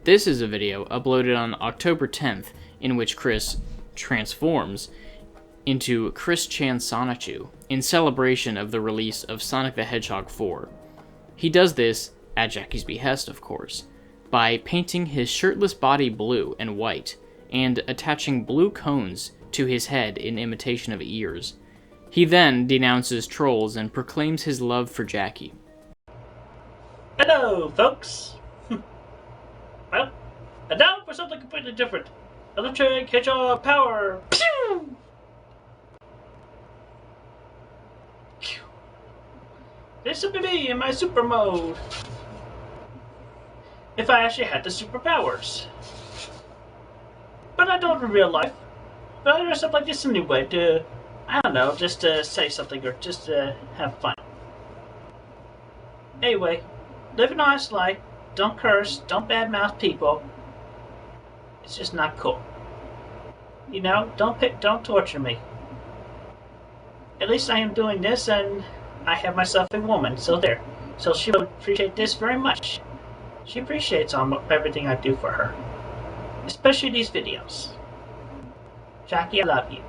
This is a video uploaded on October 10th in which Chris transforms into Chris Chan Sonichu in celebration of the release of Sonic the Hedgehog 4. He does this, at Jackie's behest of course, by painting his shirtless body blue and white and attaching blue cones to his head in imitation of ears. He then denounces trolls and proclaims his love for Jackie. Hello, folks! Well, and now for something completely different. Electric Hedgehog power! Pew! Pew! This would be me in my super mode. If I actually had the superpowers. But I don't in real life. But I dress up like this anyway to, I don't know, just to say something or just to have fun. Anyway, live a nice life, don't curse, don't badmouth people. It's just not cool. You know, don't torture me. At least I am doing this and I have myself a woman, so there. So she would appreciate this very much. She appreciates everything I do for her. Especially these videos. Jackie, I love you.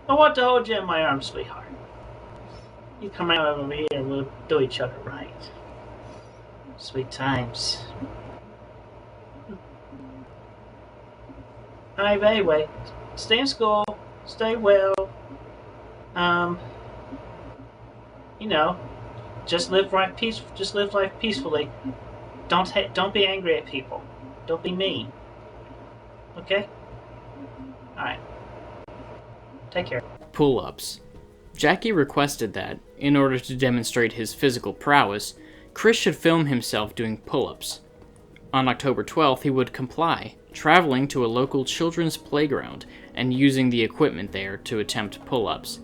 I want to hold you in my arms, sweetheart. You come out over here and we'll do each other right. Sweet times. Alright, anyway, stay in school, stay well. You know, just live life peacefully. Don't be angry at people. Don't be mean. Okay? Alright. Take care. Pull-ups. Jackie requested that, in order to demonstrate his physical prowess, Chris should film himself doing pull-ups. On October 12th, he would comply, traveling to a local children's playground and using the equipment there to attempt pull-ups.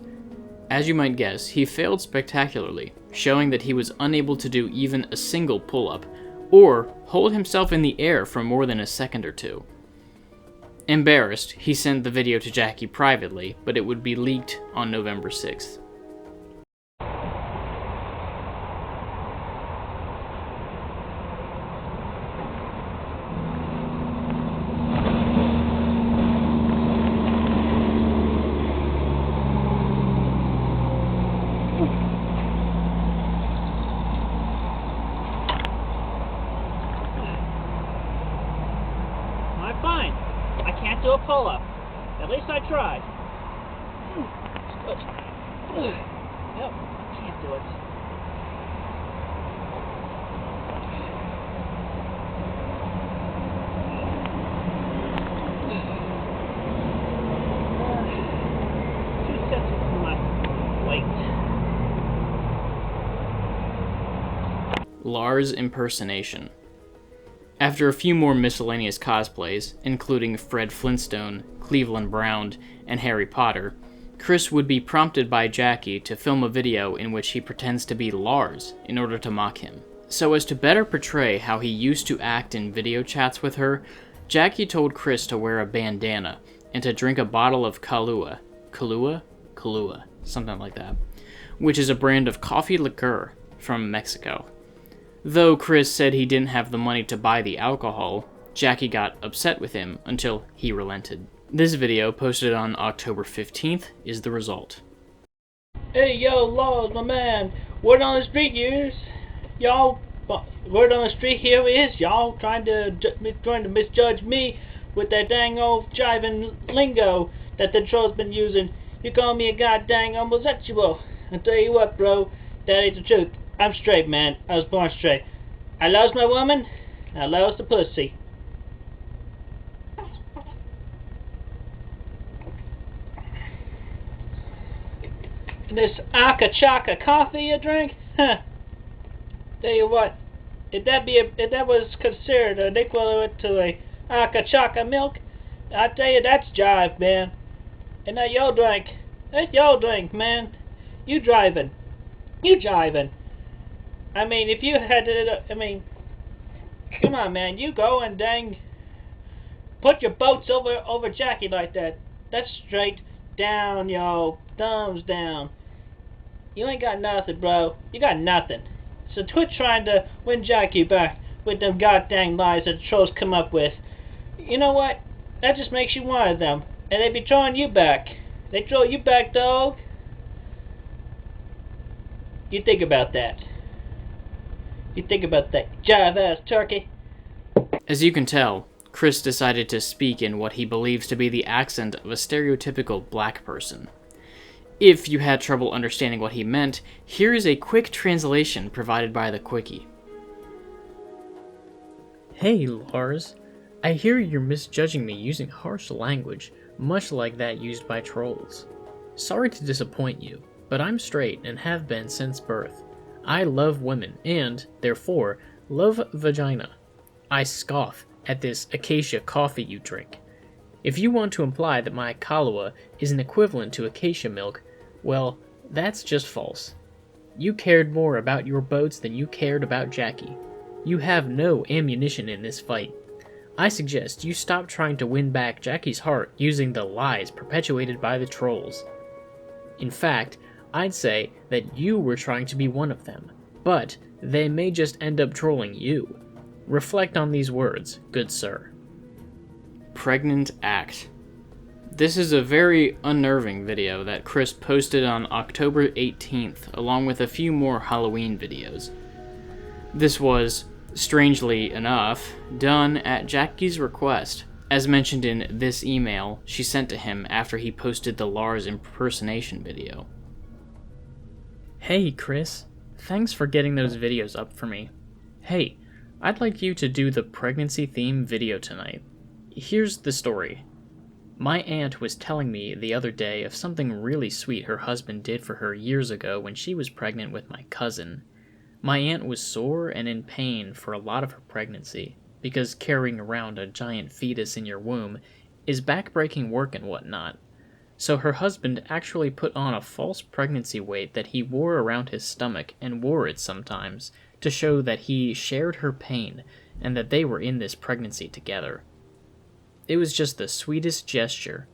As you might guess, he failed spectacularly, showing that he was unable to do even a single pull-up, or hold himself in the air for more than a second or two. Embarrassed, he sent the video to Jackie privately, but it would be leaked on November 6th. I'm fine. I can't do a pull-up. At least I tried. Nope, can't do it. Two sets of my weight. Lars Impersonation. After a few more miscellaneous cosplays, including Fred Flintstone, Cleveland Brown, and Harry Potter, Chris would be prompted by Jackie to film a video in which he pretends to be Lars in order to mock him. So as to better portray how he used to act in video chats with her, Jackie told Chris to wear a bandana and to drink a bottle of Kahlua, something like that, which is a brand of coffee liqueur from Mexico. Though Chris said he didn't have the money to buy the alcohol, Jackie got upset with him until he relented. This video, posted on October 15th, is the result. Hey, yo, Lars, my man. Word on the street is, word on the street here is, y'all trying to misjudge me with that dang old jiving lingo that the troll's been using. You call me a goddamn homosexual. I tell you what, bro, that ain't the truth. I'm straight, man. I was born straight. I loves my woman. I loves the pussy. this Aka Chaka coffee you drink? Huh. Tell you what, if that was considered an equivalent to a Aka Chaka milk, I tell you that's jive, man. And that your drink. That's your drink, man. You driving. You jiving. I mean, if you had to, I mean, come on, man. You go and dang, put your boats over Jackie like that. That's straight down, yo. Thumbs down. You ain't got nothing, bro. You got nothing. So quit trying to win Jackie back with them goddamn lies that the trolls come up with. You know what? That just makes you one of them. And they be throwing you back. They throw you back, dog. You think about that. You think about that, jive-ass turkey. As you can tell, Chris decided to speak in what he believes to be the accent of a stereotypical black person. If you had trouble understanding what he meant, here is a quick translation provided by the Quickie. Hey, Lars. I hear you're misjudging me using harsh language, much like that used by trolls. Sorry to disappoint you, but I'm straight and have been since birth. I love women and, therefore, love vagina. I scoff at this acacia coffee you drink. If you want to imply that my Kahlua is an equivalent to acacia milk, well, that's just false. You cared more about your boats than you cared about Jackie. You have no ammunition in this fight. I suggest you stop trying to win back Jackie's heart using the lies perpetuated by the trolls. In fact, I'd say that you were trying to be one of them, but they may just end up trolling you. Reflect on these words, good sir. Pregnant Act. This is a very unnerving video that Chris posted on October 18th, along with a few more Halloween videos. This was, strangely enough, done at Jackie's request, as mentioned in this email she sent to him after he posted the Lars Impersonation video. Hey Chris, thanks for getting those videos up for me. Hey, I'd like you to do the pregnancy theme video tonight. Here's the story. My aunt was telling me the other day of something really sweet her husband did for her years ago when she was pregnant with my cousin. My aunt was sore and in pain for a lot of her pregnancy, because carrying around a giant fetus in your womb is backbreaking work and whatnot. So her husband actually put on a false pregnancy weight that he wore around his stomach and wore it sometimes to show that he shared her pain and that they were in this pregnancy together. It was just the sweetest gesture.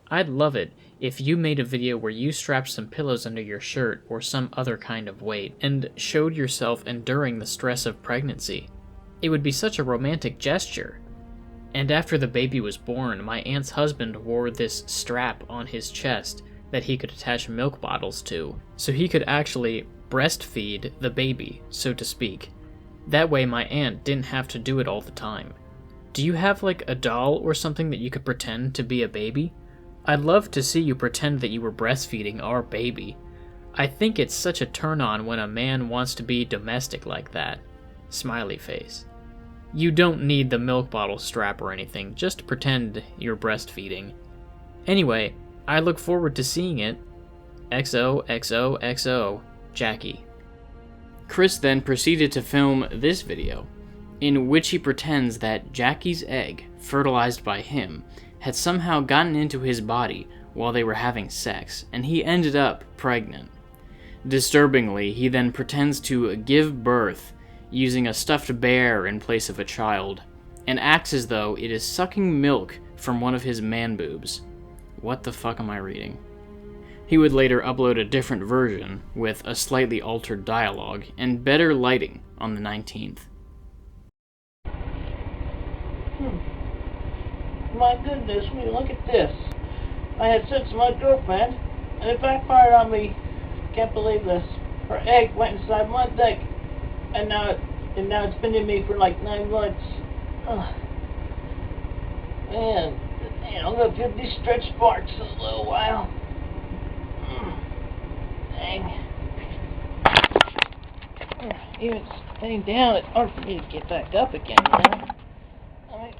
I'd love it if you made a video where you strapped some pillows under your shirt or some other kind of weight and showed yourself enduring the stress of pregnancy. It would be such a romantic gesture. And after the baby was born, my aunt's husband wore this strap on his chest that he could attach milk bottles to, so he could actually breastfeed the baby, so to speak. That way my aunt didn't have to do it all the time. Do you have like a doll or something that you could pretend to be a baby? I'd love to see you pretend that you were breastfeeding our baby. I think it's such a turn-on when a man wants to be domestic like that. Smiley face. You don't need the milk bottle strap or anything, just pretend you're breastfeeding. Anyway, I look forward to seeing it. XOXOXO, Jackie. Chris then proceeded to film this video, in which he pretends that Jackie's egg, fertilized by him, had somehow gotten into his body while they were having sex, and he ended up pregnant. Disturbingly, he then pretends to give birth using a stuffed bear in place of a child, and acts as though it is sucking milk from one of his man boobs. What the fuck am I reading? He would later upload a different version with a slightly altered dialogue and better lighting on the 19th. My goodness, look at this. I had sex with my girlfriend, and it backfired on me. Can't believe this. Her egg went inside my dick, and now it's been in me for like 9 months. Ugh. Man, I'm gonna feel these stretch marks in a little while. Dang. Even staying down, it's hard for me to get back up again, you know? Alright.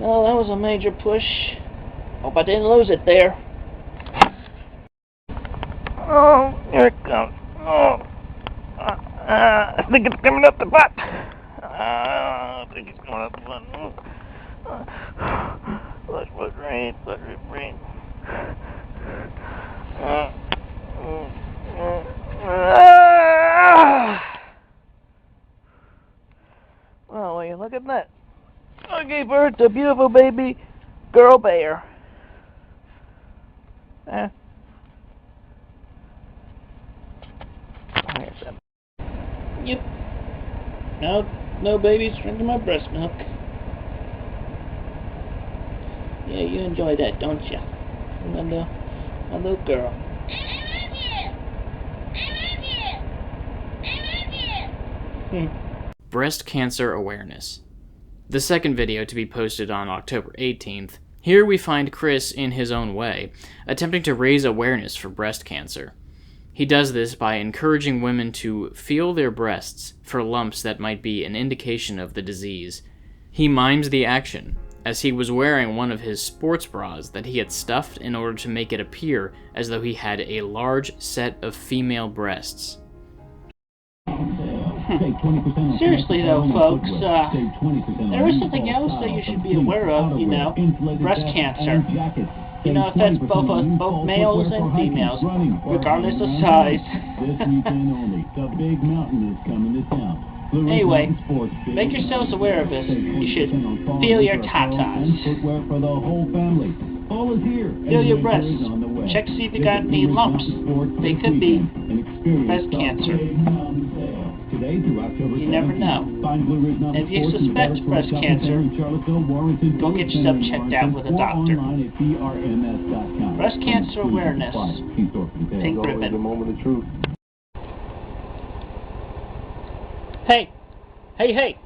Well, that was a major push. Hope I didn't lose it there. Oh, here it comes. Oh, I think it's coming up the butt. I think it's coming up the butt. Let it rain, let it rain. Well, will you look at that? I gave birth to a beautiful baby girl bear. Yep. No babies drinking my breast milk. Yeah, you enjoy that, don't you? My little girl. Breast cancer awareness. The second video to be posted on October 18th. Here we find Chris, in his own way, attempting to raise awareness for breast cancer. He does this by encouraging women to feel their breasts for lumps that might be an indication of the disease. He mimes the action, as he was wearing one of his sports bras that he had stuffed in order to make it appear as though he had a large set of female breasts. Seriously though, folks, there is something else that you should be aware of, breast cancer. It affects both males and females, regardless of size. Anyway, make yourselves aware of this. You should feel your tatas. Feel your breasts. Check to see if you got any lumps. They could be breast cancer. You never know. And if you suspect breast cancer, go get yourself checked out with a doctor. Breast cancer awareness. Pink ribbon. Hey! Hey!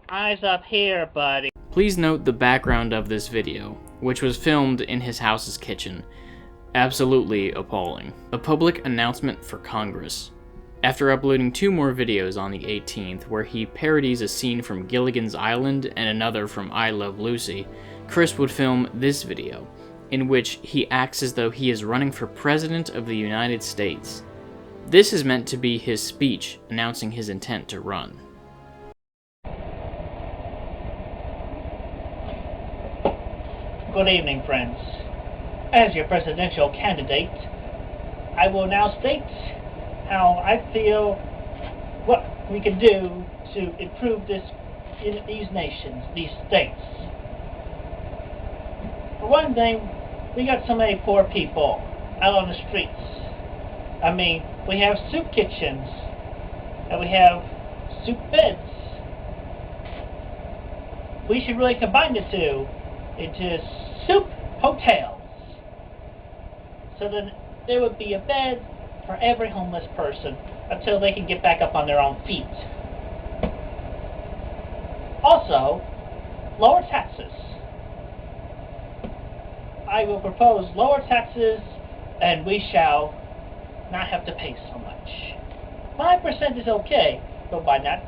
Eyes up here, buddy. Please note the background of this video, which was filmed in his house's kitchen. Absolutely appalling. A public announcement for Congress. After uploading 2 more videos on the 18th, where he parodies a scene from Gilligan's Island and another from I Love Lucy, Chris would film this video, in which he acts as though he is running for President of the United States. This is meant to be his speech announcing his intent to run. Good evening, friends. As your presidential candidate, I will now state how I feel what we can do to improve this in these nations, these states. For one thing, we got so many poor people out on the streets. I mean, we have soup kitchens, and we have soup beds. We should really combine the two into soup hotels, so that there would be a bed for every homeless person until they can get back up on their own feet. Also, lower taxes. I will propose lower taxes, and we shall not have to pay so much. 5% is okay, but why not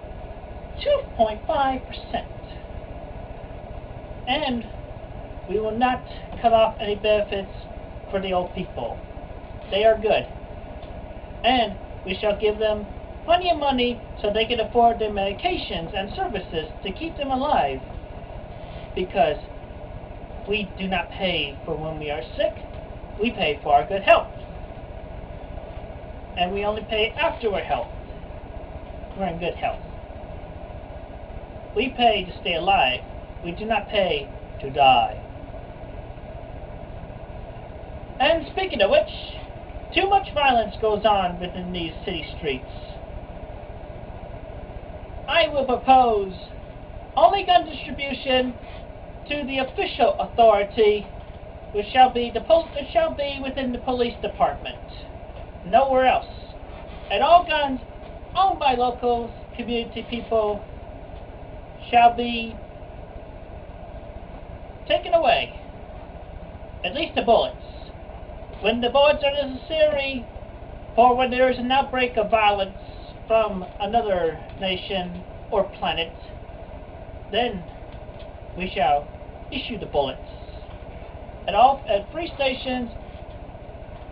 2.5%? And we will not cut off any benefits for the old people. They are good. And we shall give them plenty of money so they can afford their medications and services to keep them alive. Because we do not pay for when we are sick, we pay for our good health. And we only pay after we're in good health. We pay to stay alive. We do not pay to die. And speaking of which, too much violence goes on within these city streets. I will propose only gun distribution to the official authority, which shall be within the police department, nowhere else. And all guns owned by local community people shall be taken away. At least the bullets. When the bullets are necessary for when there is an outbreak of violence from another nation or planet, then we shall issue the bullets at free stations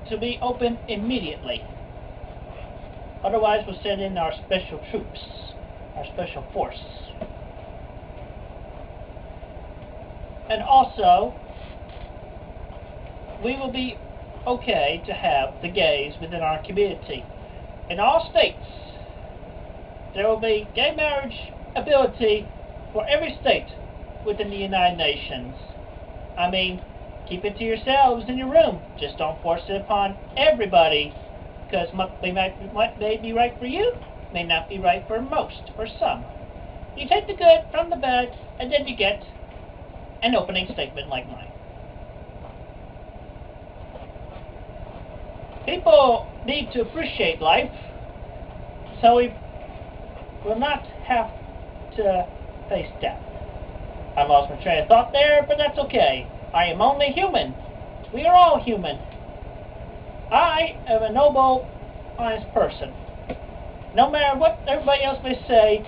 to be opened immediately. Otherwise, we'll send in our special troops, our special force. And also, we will be okay to have the gays within our community. In all states, there will be gay marriage ability for every state within the United Nations. I mean, keep it to yourselves in your room. Just don't force it upon everybody, because what may be right for you may not be right for most, for some. You take the good from the bad, and then you get an opening statement like mine. People need to appreciate life, so we will not have to face death. I lost my train of thought there, but that's okay. I am only human. We are all human. I am a noble, honest person. No matter what everybody else may say,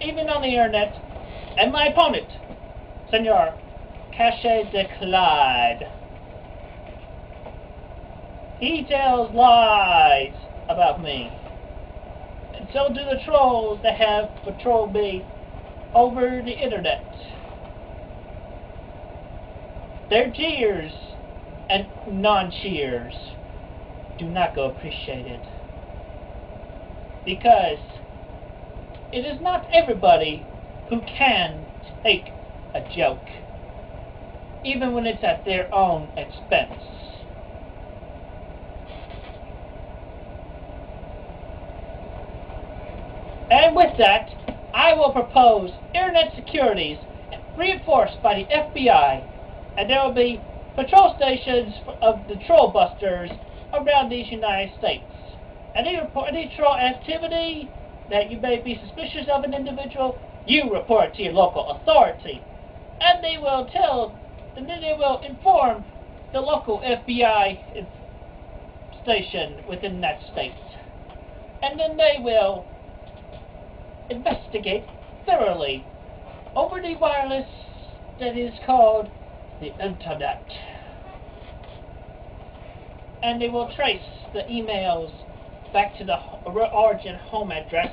even on the internet, and my opponent, Senor Cachet de Clyde. He tells lies about me. And so do the trolls that have patrolled me over the internet. Their jeers and non-cheers do not go appreciated. Because it is not everybody who can take a joke, even when it's at their own expense. And with that, I will propose internet securities reinforced by the FBI, and there will be patrol stations of the TrollBusters around these United States. Any troll activity that you may be suspicious of an individual, you report to your local authority, and they will inform the local FBI station within that state, and then they will investigate thoroughly over the wireless that is called the internet, and they will trace the emails back to the origin home address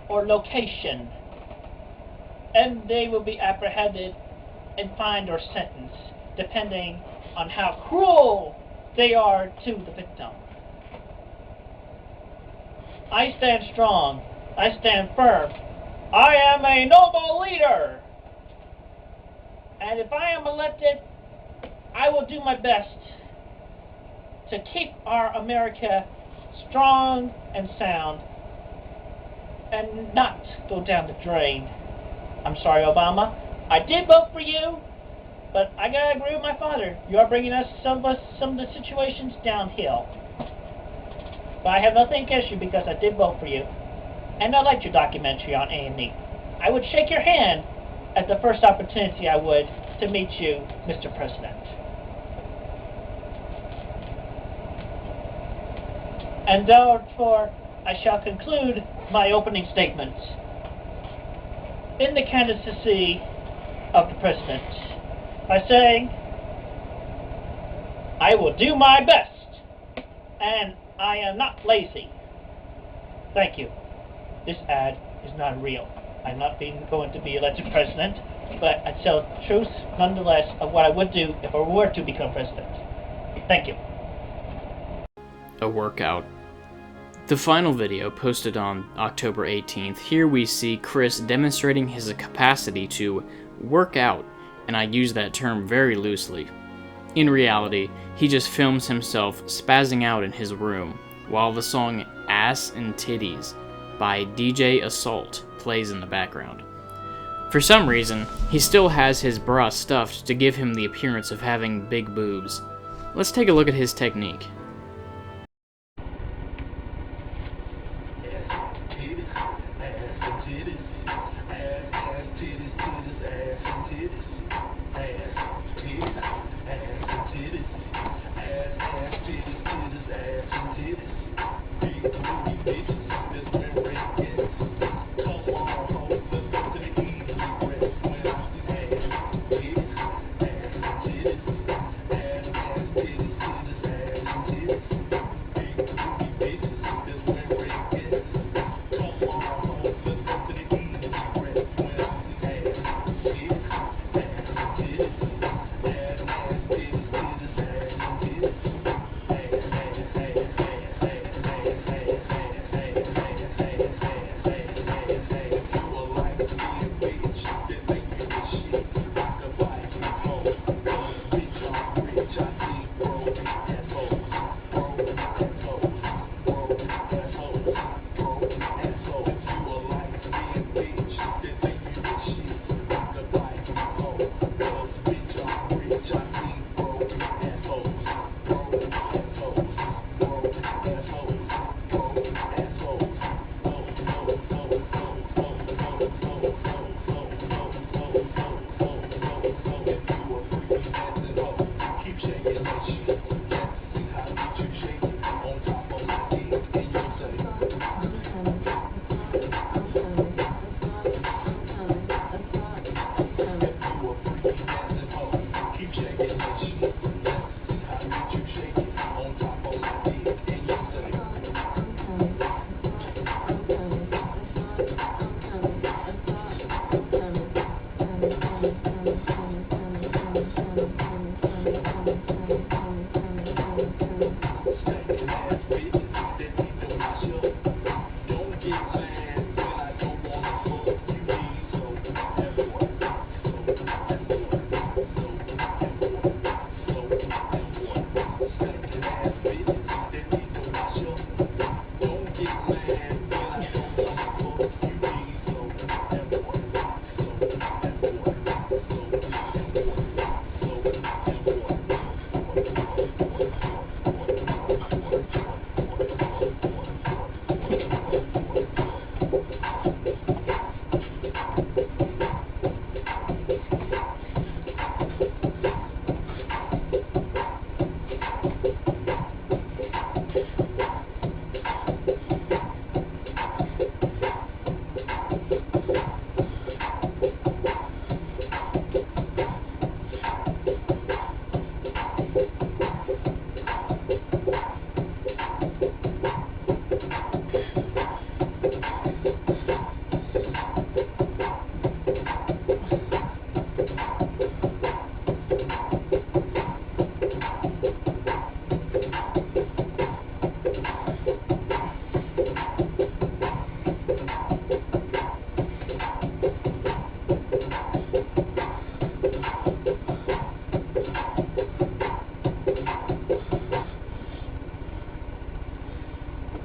or location, and they will be apprehended and fined or sentenced depending on how cruel they are to the victim. I stand strong. I stand firm. I am a noble leader. And if I am elected, I will do my best to keep our America strong and sound and not go down the drain. I'm sorry, Obama. I did vote for you, but I gotta agree with my father. You are bringing some of the situations downhill. But I have nothing against you because I did vote for you. And I liked your documentary on A&E. I would shake your hand at the first opportunity I would to meet you, Mr. President. And therefore, I shall conclude my opening statements in the candidacy of the President by saying, I will do my best, and I am not lazy. Thank you. This ad is not real. I'm not going to be elected president, but I tell the truth nonetheless of what I would do if I were to become president. Thank you. A workout. The final video, posted on October 18th, here we see Chris demonstrating his capacity to work out, and I use that term very loosely. In reality, he just films himself spazzing out in his room, while the song Ass and Titties by DJ Assault plays in the background. For some reason, he still has his bra stuffed to give him the appearance of having big boobs. Let's take a look at his technique.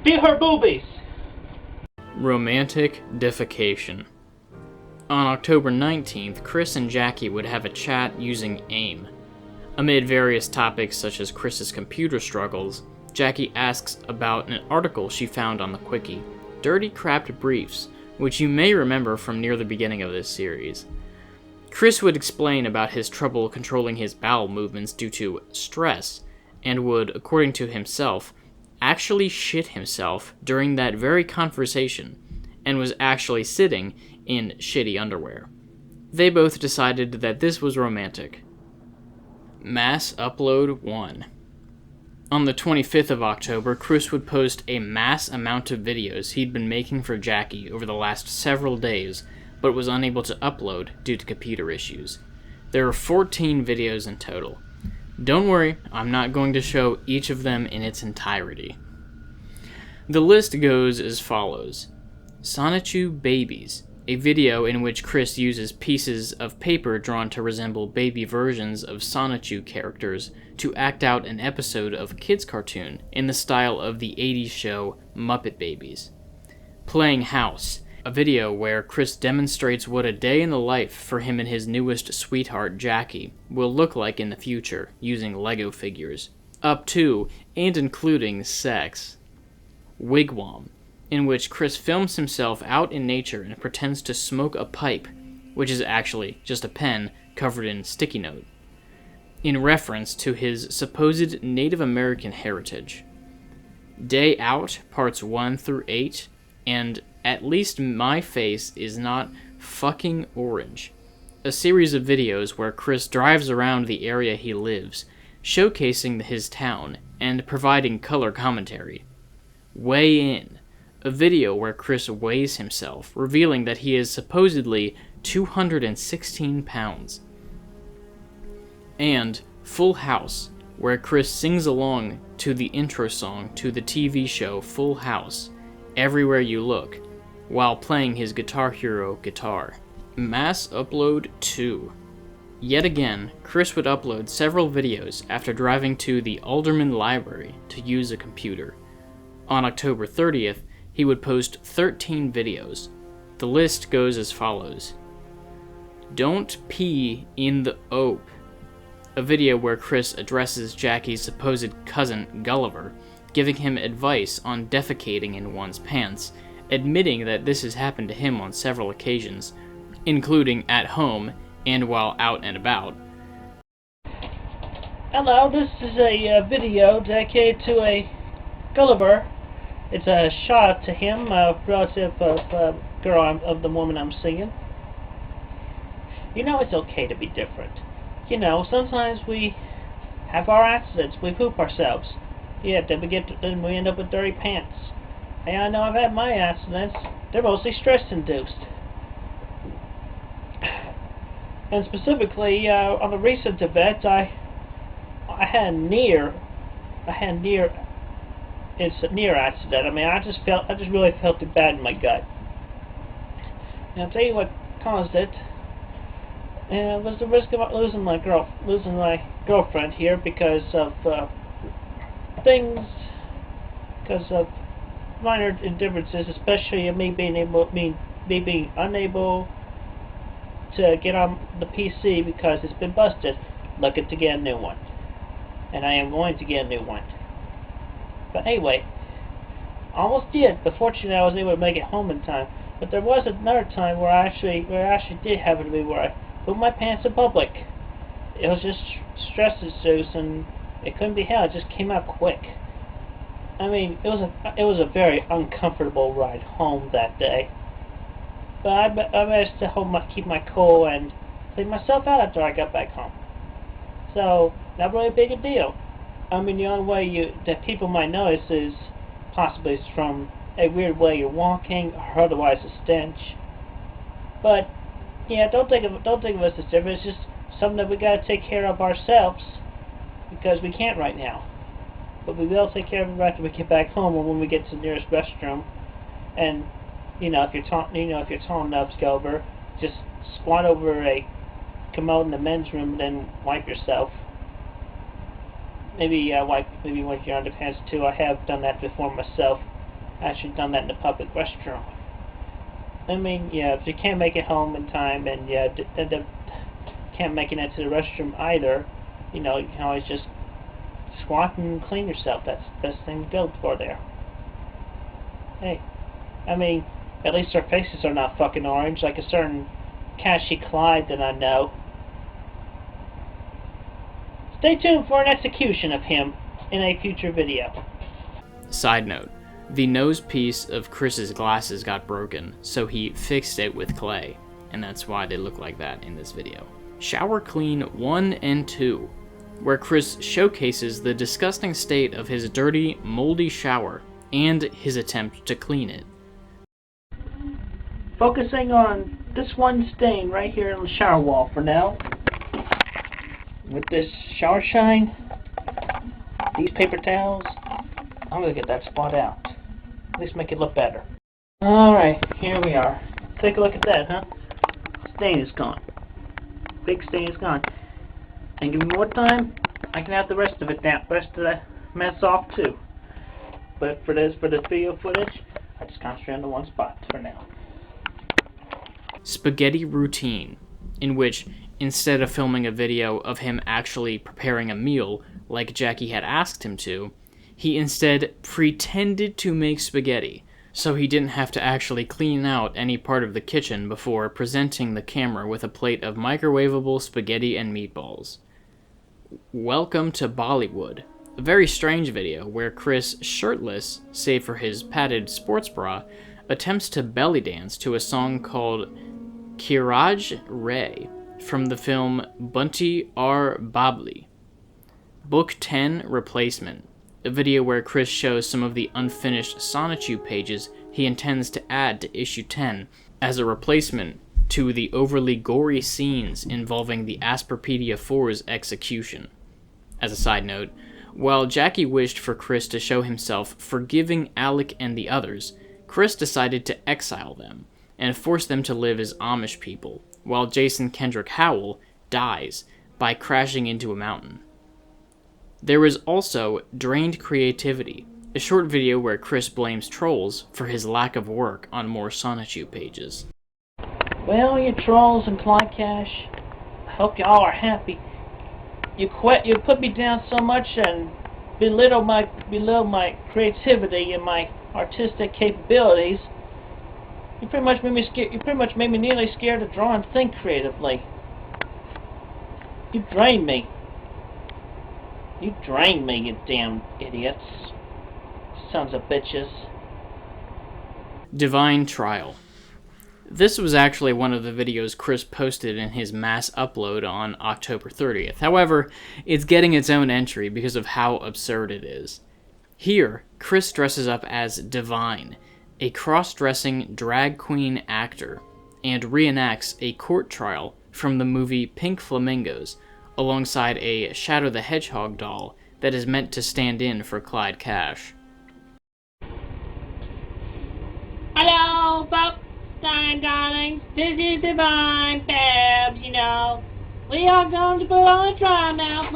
Feel her boobies! Romantic defecation. On October 19th, Chris and Jackie would have a chat using AIM. Amid various topics such as Chris's computer struggles, Jackie asks about an article she found on the Quickie, Dirty Crapped Briefs, which you may remember from near the beginning of this series. Chris would explain about his trouble controlling his bowel movements due to stress, and would, according to himself, actually shit himself during that very conversation, and was actually sitting in shitty underwear. They both decided that this was romantic. Mass Upload 1. On the 25th of October, Chris would post a mass amount of videos he'd been making for Jackie over the last several days, but was unable to upload due to computer issues. There are 14 videos in total. Don't worry, I'm not going to show each of them in its entirety. The list goes as follows. Sonichu Babies, a video in which Chris uses pieces of paper drawn to resemble baby versions of Sonichu characters to act out an episode of a kids' cartoon in the style of the 80s show Muppet Babies. Playing House, a video where Chris demonstrates what a day in the life for him and his newest sweetheart Jackie will look like in the future using Lego figures, up to and including sex. Wigwam, in which Chris films himself out in nature and pretends to smoke a pipe, which is actually just a pen covered in sticky note, in reference to his supposed Native American heritage. Day Out, parts 1 through 8, and At Least My Face Is Not Fucking Orange, a series of videos where Chris drives around the area he lives, showcasing his town and providing color commentary. Weigh In, a video where Chris weighs himself, revealing that he is supposedly 216 pounds. And Full House, where Chris sings along to the intro song to the TV show Full House, Everywhere You Look, while playing his Guitar Hero guitar. Mass Upload 2. Yet again, Chris would upload several videos after driving to the Alderman Library to use a computer. On October 30th, he would post 13 videos. The list goes as follows. Don't Pee in the Ope, a video where Chris addresses Jackie's supposed cousin Gulliver, giving him advice on defecating in one's pants, admitting that this has happened to him on several occasions, including at home and while out and about. Hello, this is a video dedicated to a Gulliver. It's a shot to him, relative of girl of the woman I'm singing. You know, it's okay to be different. You know, sometimes we have our accidents, we poop ourselves. Yeah, then we end up with dirty pants. Hey, I know I've had my accidents. They're mostly stress-induced. And specifically, on a recent event, I had a near accident. I mean, I just really felt it bad in my gut. And I'll tell you what caused it. And it was the risk of losing my girlfriend here because of minor differences, especially me being unable to get on the PC because it's been busted. Looking to get a new one, and I am going to get a new one. But anyway, almost did. But fortunately, I was able to make it home in time. But there was another time where I actually did happen to be where I put my pants in public. It was just stress-induced, and it couldn't be helped. It just came out quick. I mean, it was a very uncomfortable ride home that day. But I managed to keep my cool and clean myself out after I got back home. So, not really big a deal. I mean, the only way that people might notice is possibly from a weird way you're walking, or otherwise a stench. But yeah, don't think of us as different. It's just something that we gotta take care of ourselves because we can't right now. But we will take care of it after we get back home or when we get to the nearest restroom. And you know, if you're tall enough, Gulliver, just squat over a commode in the men's room and then wipe yourself. Maybe wipe your underpants too. I have done that before myself. actually done that in the public restroom. I mean, yeah, if you can't make it home in time, and yeah, can't make it into the restroom either, you know, you can always just squat and clean yourself. That's the best thing to go for there. Hey, I mean, at least their faces are not fucking orange, like a certain cashy Clyde that I know. Stay tuned for an execution of him in a future video. Side note, the nose piece of Chris's glasses got broken, so he fixed it with clay, and that's why they look like that in this video. Shower Clean 1 and 2, where Chris showcases the disgusting state of his dirty, moldy shower and his attempt to clean it. Focusing on this one stain right here in the shower wall for now. With this shower shine, these paper towels, I'm going to get that spot out. At least make it look better. Alright, here we are. Take a look at that, huh? Stain is gone. Big stain is gone. And give me more time, I can have the rest of it down, rest of the mess off too. But for the video footage, I just concentrate on the one spot for now. Spaghetti Routine, in which, instead of filming a video of him actually preparing a meal like Jackie had asked him to, he instead pretended to make spaghetti, so he didn't have to actually clean out any part of the kitchen before presenting the camera with a plate of microwavable spaghetti and meatballs. Welcome to Bollywood, a very strange video where Chris, shirtless, save for his padded sports bra, attempts to belly dance to a song called Kiraj Ray from the film Bunty R. Babli. Book 10 Replacement, a video where Chris shows some of the unfinished Sonichu pages he intends to add to issue 10 as a replacement to the overly gory scenes involving the Asperpedia 4's execution. As a side note, while Jackie wished for Chris to show himself forgiving Alec and the others, Chris decided to exile them and force them to live as Amish people, while Jason Kendrick Howell dies by crashing into a mountain. There was also Drained Creativity, a short video where Chris blames trolls for his lack of work on more Sonichu pages. Well, you trolls and Clyde Cash, I hope y'all are happy. You put me down so much and belittle my creativity and my artistic capabilities. You pretty much made me nearly scared to draw and think creatively. You drained me. You drained me, you damn idiots. Sons of bitches. Divine Trial. This was actually one of the videos Chris posted in his mass upload on October 30th. However, it's getting its own entry because of how absurd it is. Here, Chris dresses up as Divine, a cross-dressing drag queen actor, and reenacts a court trial from the movie Pink Flamingos, alongside a Shadow the Hedgehog doll that is meant to stand in for Clyde Cash. Hello, folks, darlings. This is Divine Babs, you know. We are going to put on a trial now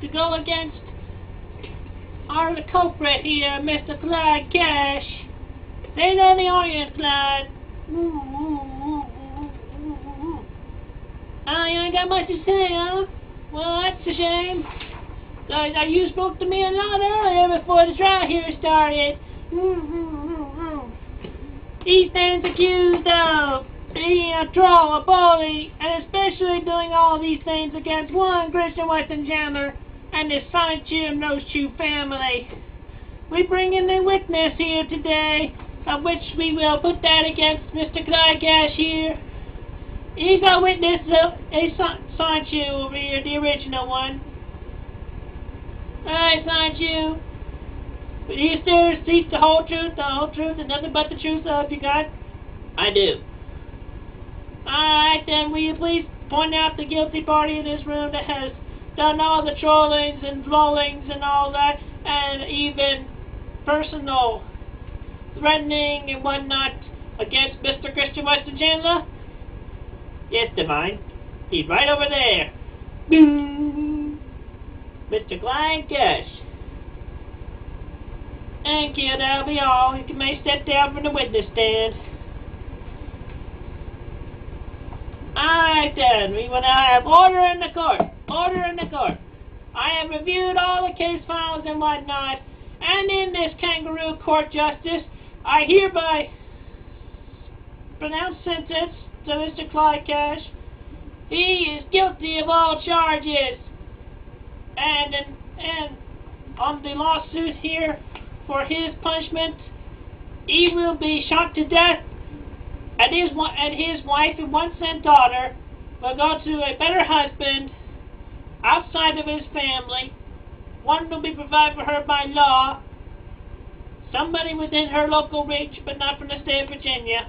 to go against our culprit here, Mr. Clyde Cash. Say that in the audience, Clyde. Oh, you ain't got much to say, huh? Well, that's a shame. Because you spoke to me a lot earlier before the trial here started. He stands accused of being a troll, a bully, and especially doing all these things against one Christian Western Chandler and his Sonichu and Noshu family. We bring in a witness here today, of which we will put that against Mr. Clyde Cash here. He's a witness of a Sonichu over here, the original one. Alright, Sonichu. But you still seek the whole truth, and nothing but the truth, so if you got? I do. Alright, then will you please point out the guilty party in this room that has done all the trollings and trollings and all that, and even personal threatening and whatnot against Mr. Christian Western Chandler? Yes, Divine. He's right over there. Boom. Mr. Clyde Cash. Thank you, that'll be all. You may step down from the witness stand. Alright then, we will now have order in the court. Order in the court. I have reviewed all the case files and whatnot, and in this kangaroo court, Justice, I hereby pronounce sentence to Mr. Clyde Cash. He is guilty of all charges. And on the lawsuit here, for his punishment, he will be shot to death, and his wife and once and daughter will go to a better husband outside of his family. One will be provided for her by law, somebody within her local reach, but not from the state of Virginia.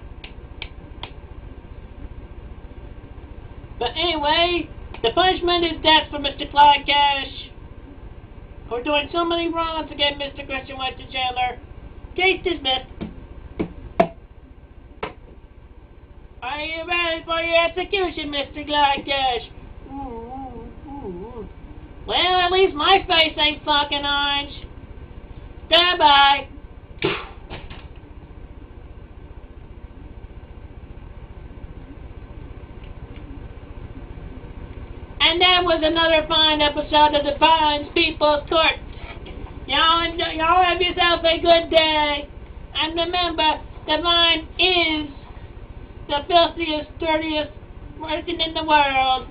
But anyway, the punishment is death for Mr. Clyde Cash for doing so many wrongs to get Mr. Christian White to jailer. Case dismissed. Are you ready for your execution, Mr. Clyde Cash? Well, at least my face ain't fucking orange. Goodbye. And that was another fine episode of the Fine People's Court. Y'all have yourself a good day. And remember, the Vine is the filthiest, dirtiest person in the world.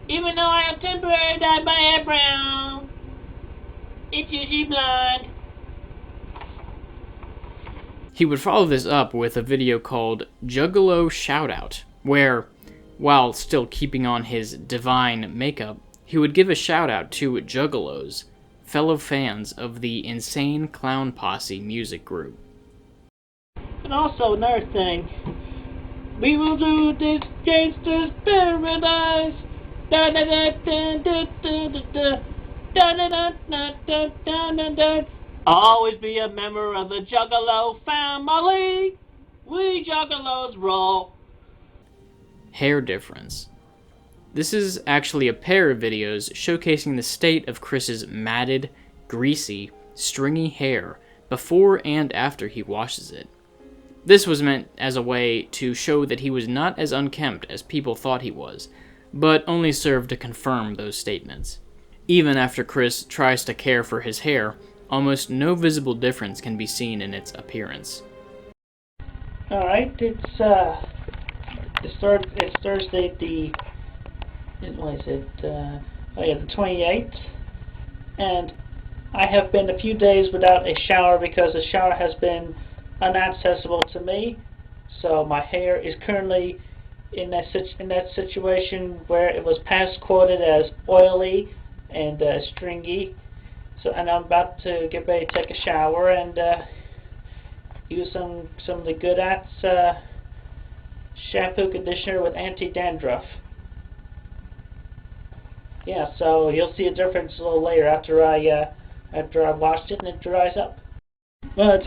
Even though I have temporarily dyed my hair brown, it's usually blonde. He would follow this up with a video called Juggalo Shoutout, where, while still keeping on his divine makeup, he would give a shoutout to Juggalos, fellow fans of the Insane Clown Posse music group. And also another thing, we will do this gangster's paradise. Da da da da da da da da da da da da da da. Always be a member of the Juggalo family. We Juggalos roll. Hair difference. This is actually a pair of videos showcasing the state of Chris's matted, greasy, stringy hair before and after he washes it. This was meant as a way to show that he was not as unkempt as people thought he was, but only served to confirm those statements. Even after Chris tries to care for his hair, almost no visible difference can be seen in its appearance. Alright, it's Thursday the 28th, and I have been a few days without a shower because the shower has been inaccessible to me, so my hair is currently in that situation where it was past quoted as oily and stringy. So, and I'm about to get ready to take a shower and use some of the Good At's shampoo conditioner with anti-dandruff. Yeah, so you'll see a difference a little later after I washed it and it dries up. Well, it's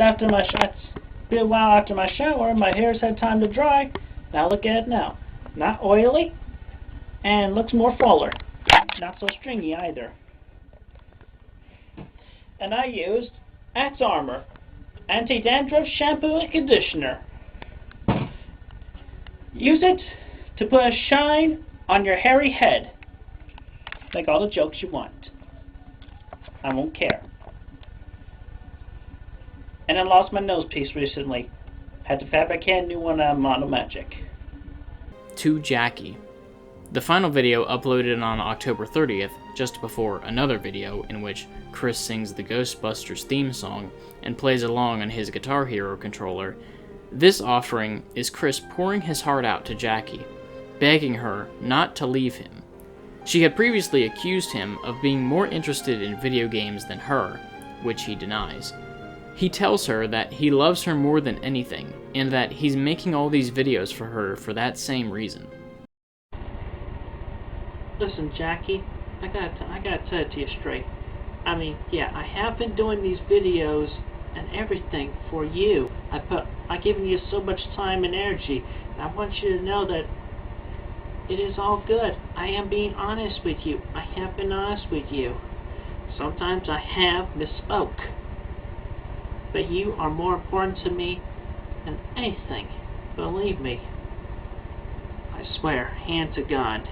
been a while after my shower. My hair's had time to dry. Now look at it now. Not oily, and looks more fuller. Not so stringy either. And I used Axe Armor Anti-Dandruff Shampoo and Conditioner. Use it to put a shine on your hairy head. Make all the jokes you want. I won't care. And I lost my nose piece recently. Had to fabricate a new one out of Mono Magic. To Jackie. The final video uploaded on October 30th, just before another video in which Chris sings the Ghostbusters theme song and plays along on his Guitar Hero controller. This offering is Chris pouring his heart out to Jackie, begging her not to leave him. She had previously accused him of being more interested in video games than her, which he denies. He tells her that he loves her more than anything, and that he's making all these videos for her for that same reason. Listen, Jackie, I gotta tell it to you straight. I mean, yeah, I have been doing these videos and everything for you. I've given you so much time and energy. And I want you to know that it is all good. I am being honest with you. I have been honest with you. Sometimes I have misspoke. but you are more important to me than anything. Believe me. I swear, hand to God.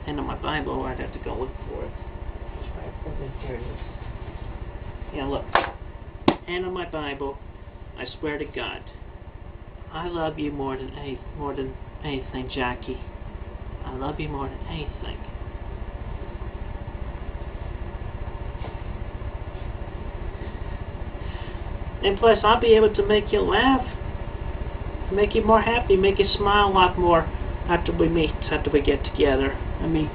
And on my Bible, I'd have to go look for it. Here it is. Yeah, look. And on my Bible, I swear to God, I love you more than anything, Jackie. I love you more than anything. And plus, I'll be able to make you laugh, make you more happy, make you smile a lot more after we meet, after we get together. I mean,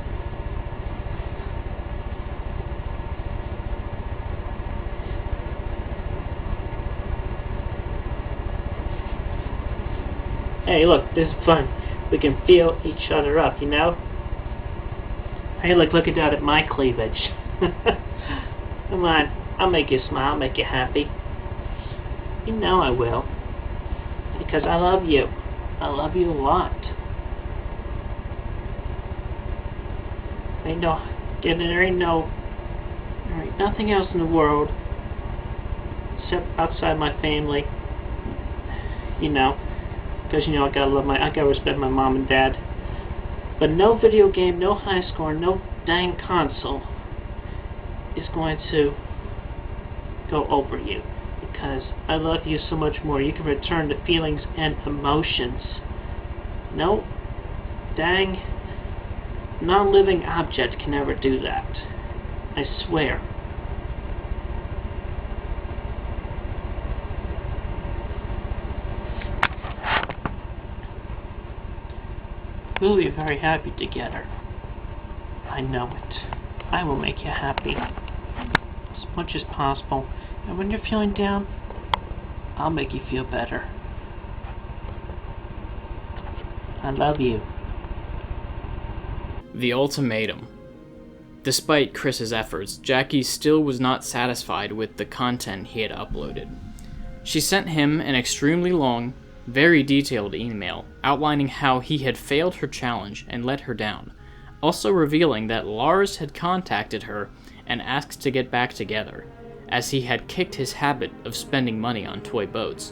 hey, look, this is fun. We can feel each other up, you know? Hey, look down at my cleavage. Come on, I'll make you smile, I'll make you happy. You know I will. Because I love you. I love you a lot. There ain't nothing else in the world except outside my family. You know, because I gotta respect my mom and dad. But no video game, no high score, no dang console is going to go over you. Because I love you so much more. You can return the feelings and emotions. No dang non-living object can ever do that. I swear. We'll be very happy together. I know it. I will make you happy as much as possible. And when you're feeling down, I'll make you feel better. I love you. The Ultimatum. Despite Chris's efforts, Jackie still was not satisfied with the content he had uploaded. She sent him an extremely long, very detailed email outlining how he had failed her challenge and let her down, also revealing that Lars had contacted her and asked to get back together, as he had kicked his habit of spending money on toy boats.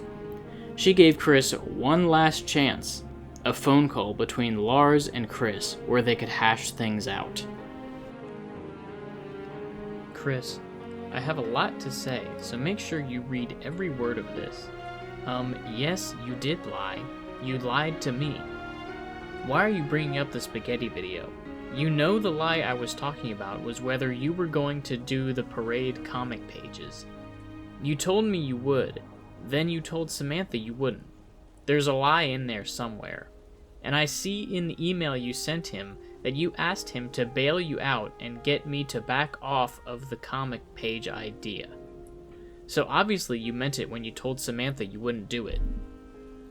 She gave Chris one last chance, a phone call between Lars and Chris where they could hash things out. Chris, I have a lot to say, so make sure you read every word of this. Yes, you did lie. You lied to me. Why are you bringing up the spaghetti video? You know the lie I was talking about was whether you were going to do the parade comic pages. You told me you would, then you told Samantha you wouldn't. There's a lie in there somewhere. And I see in the email you sent him that you asked him to bail you out and get me to back off of the comic page idea. So obviously you meant it when you told Samantha you wouldn't do it.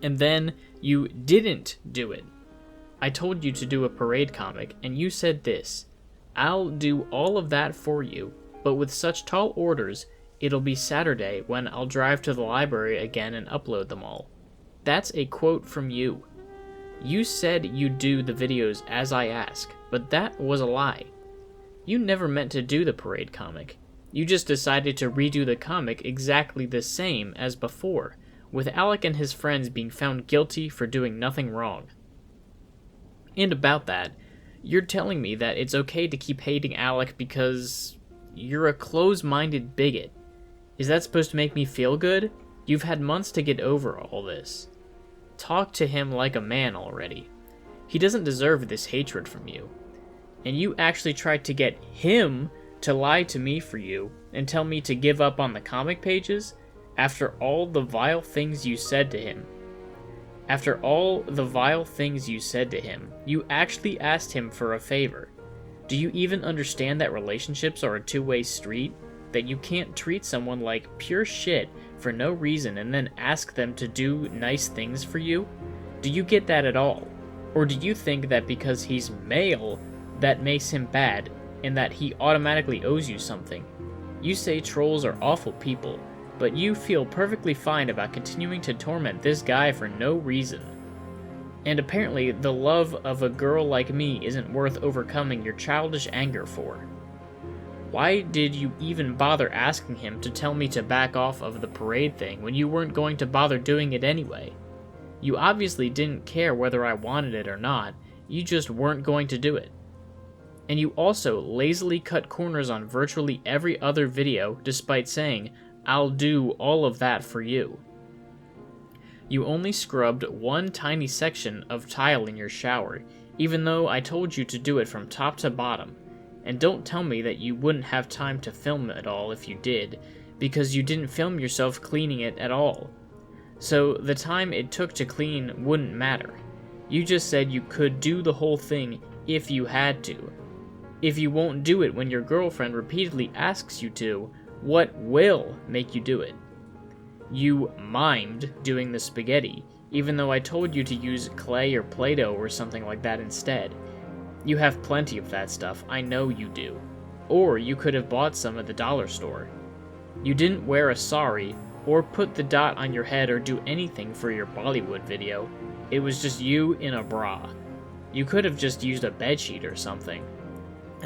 And then you didn't do it. I told you to do a parade comic, and you said this: I'll do all of that for you, but with such tall orders, it'll be Saturday when I'll drive to the library again and upload them all. That's a quote from you. You said you'd do the videos as I ask, but that was a lie. You never meant to do the parade comic. You just decided to redo the comic exactly the same as before, with Alec and his friends being found guilty for doing nothing wrong. And about that, you're telling me that it's okay to keep hating Alec because you're a close-minded bigot. Is that supposed to make me feel good? You've had months to get over all this. Talk to him like a man already. He doesn't deserve this hatred from you. And you actually tried to get him to lie to me for you and tell me to give up on the comic pages after all the vile things you said to him. After all the vile things you said to him, you actually asked him for a favor. Do you even understand that relationships are a two-way street? That you can't treat someone like pure shit for no reason and then ask them to do nice things for you? Do you get that at all? Or do you think that because he's male, that makes him bad, and that he automatically owes you something? You say trolls are awful people, but you feel perfectly fine about continuing to torment this guy for no reason. And apparently, the love of a girl like me isn't worth overcoming your childish anger for. Why did you even bother asking him to tell me to back off of the parade thing when you weren't going to bother doing it anyway? You obviously didn't care whether I wanted it or not, you just weren't going to do it. And you also lazily cut corners on virtually every other video despite saying, "I'll do all of that for you." You only scrubbed one tiny section of tile in your shower, even though I told you to do it from top to bottom. And don't tell me that you wouldn't have time to film it all if you did, because you didn't film yourself cleaning it at all. So the time it took to clean wouldn't matter. You just said you could do the whole thing if you had to. If you won't do it when your girlfriend repeatedly asks you to, what will make you do it? You mimed doing the spaghetti, even though I told you to use clay or Play-Doh or something like that instead. You have plenty of that stuff, I know you do. Or you could have bought some at the dollar store. You didn't wear a sari, or put the dot on your head or do anything for your Bollywood video. It was just you in a bra. You could have just used a bedsheet or something.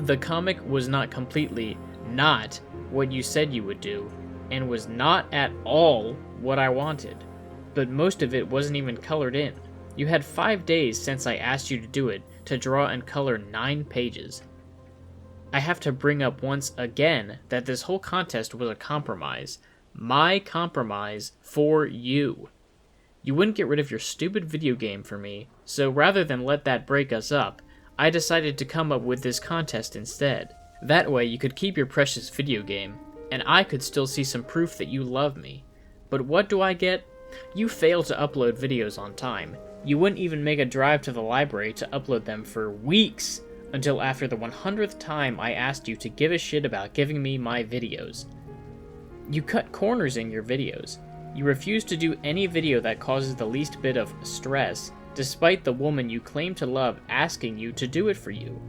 The comic was not completely not what you said you would do, and was not at all what I wanted. But most of it wasn't even colored in. You had 5 days since I asked you to do it to draw and color 9 pages. I have to bring up once again that this whole contest was a compromise. My compromise for you. You wouldn't get rid of your stupid video game for me, so rather than let that break us up, I decided to come up with this contest instead. That way you could keep your precious video game, and I could still see some proof that you love me. But what do I get? You fail to upload videos on time. You wouldn't even make a drive to the library to upload them for weeks, until after the 100th time I asked you to give a shit about giving me my videos. You cut corners in your videos. You refuse to do any video that causes the least bit of stress, despite the woman you claim to love asking you to do it for you.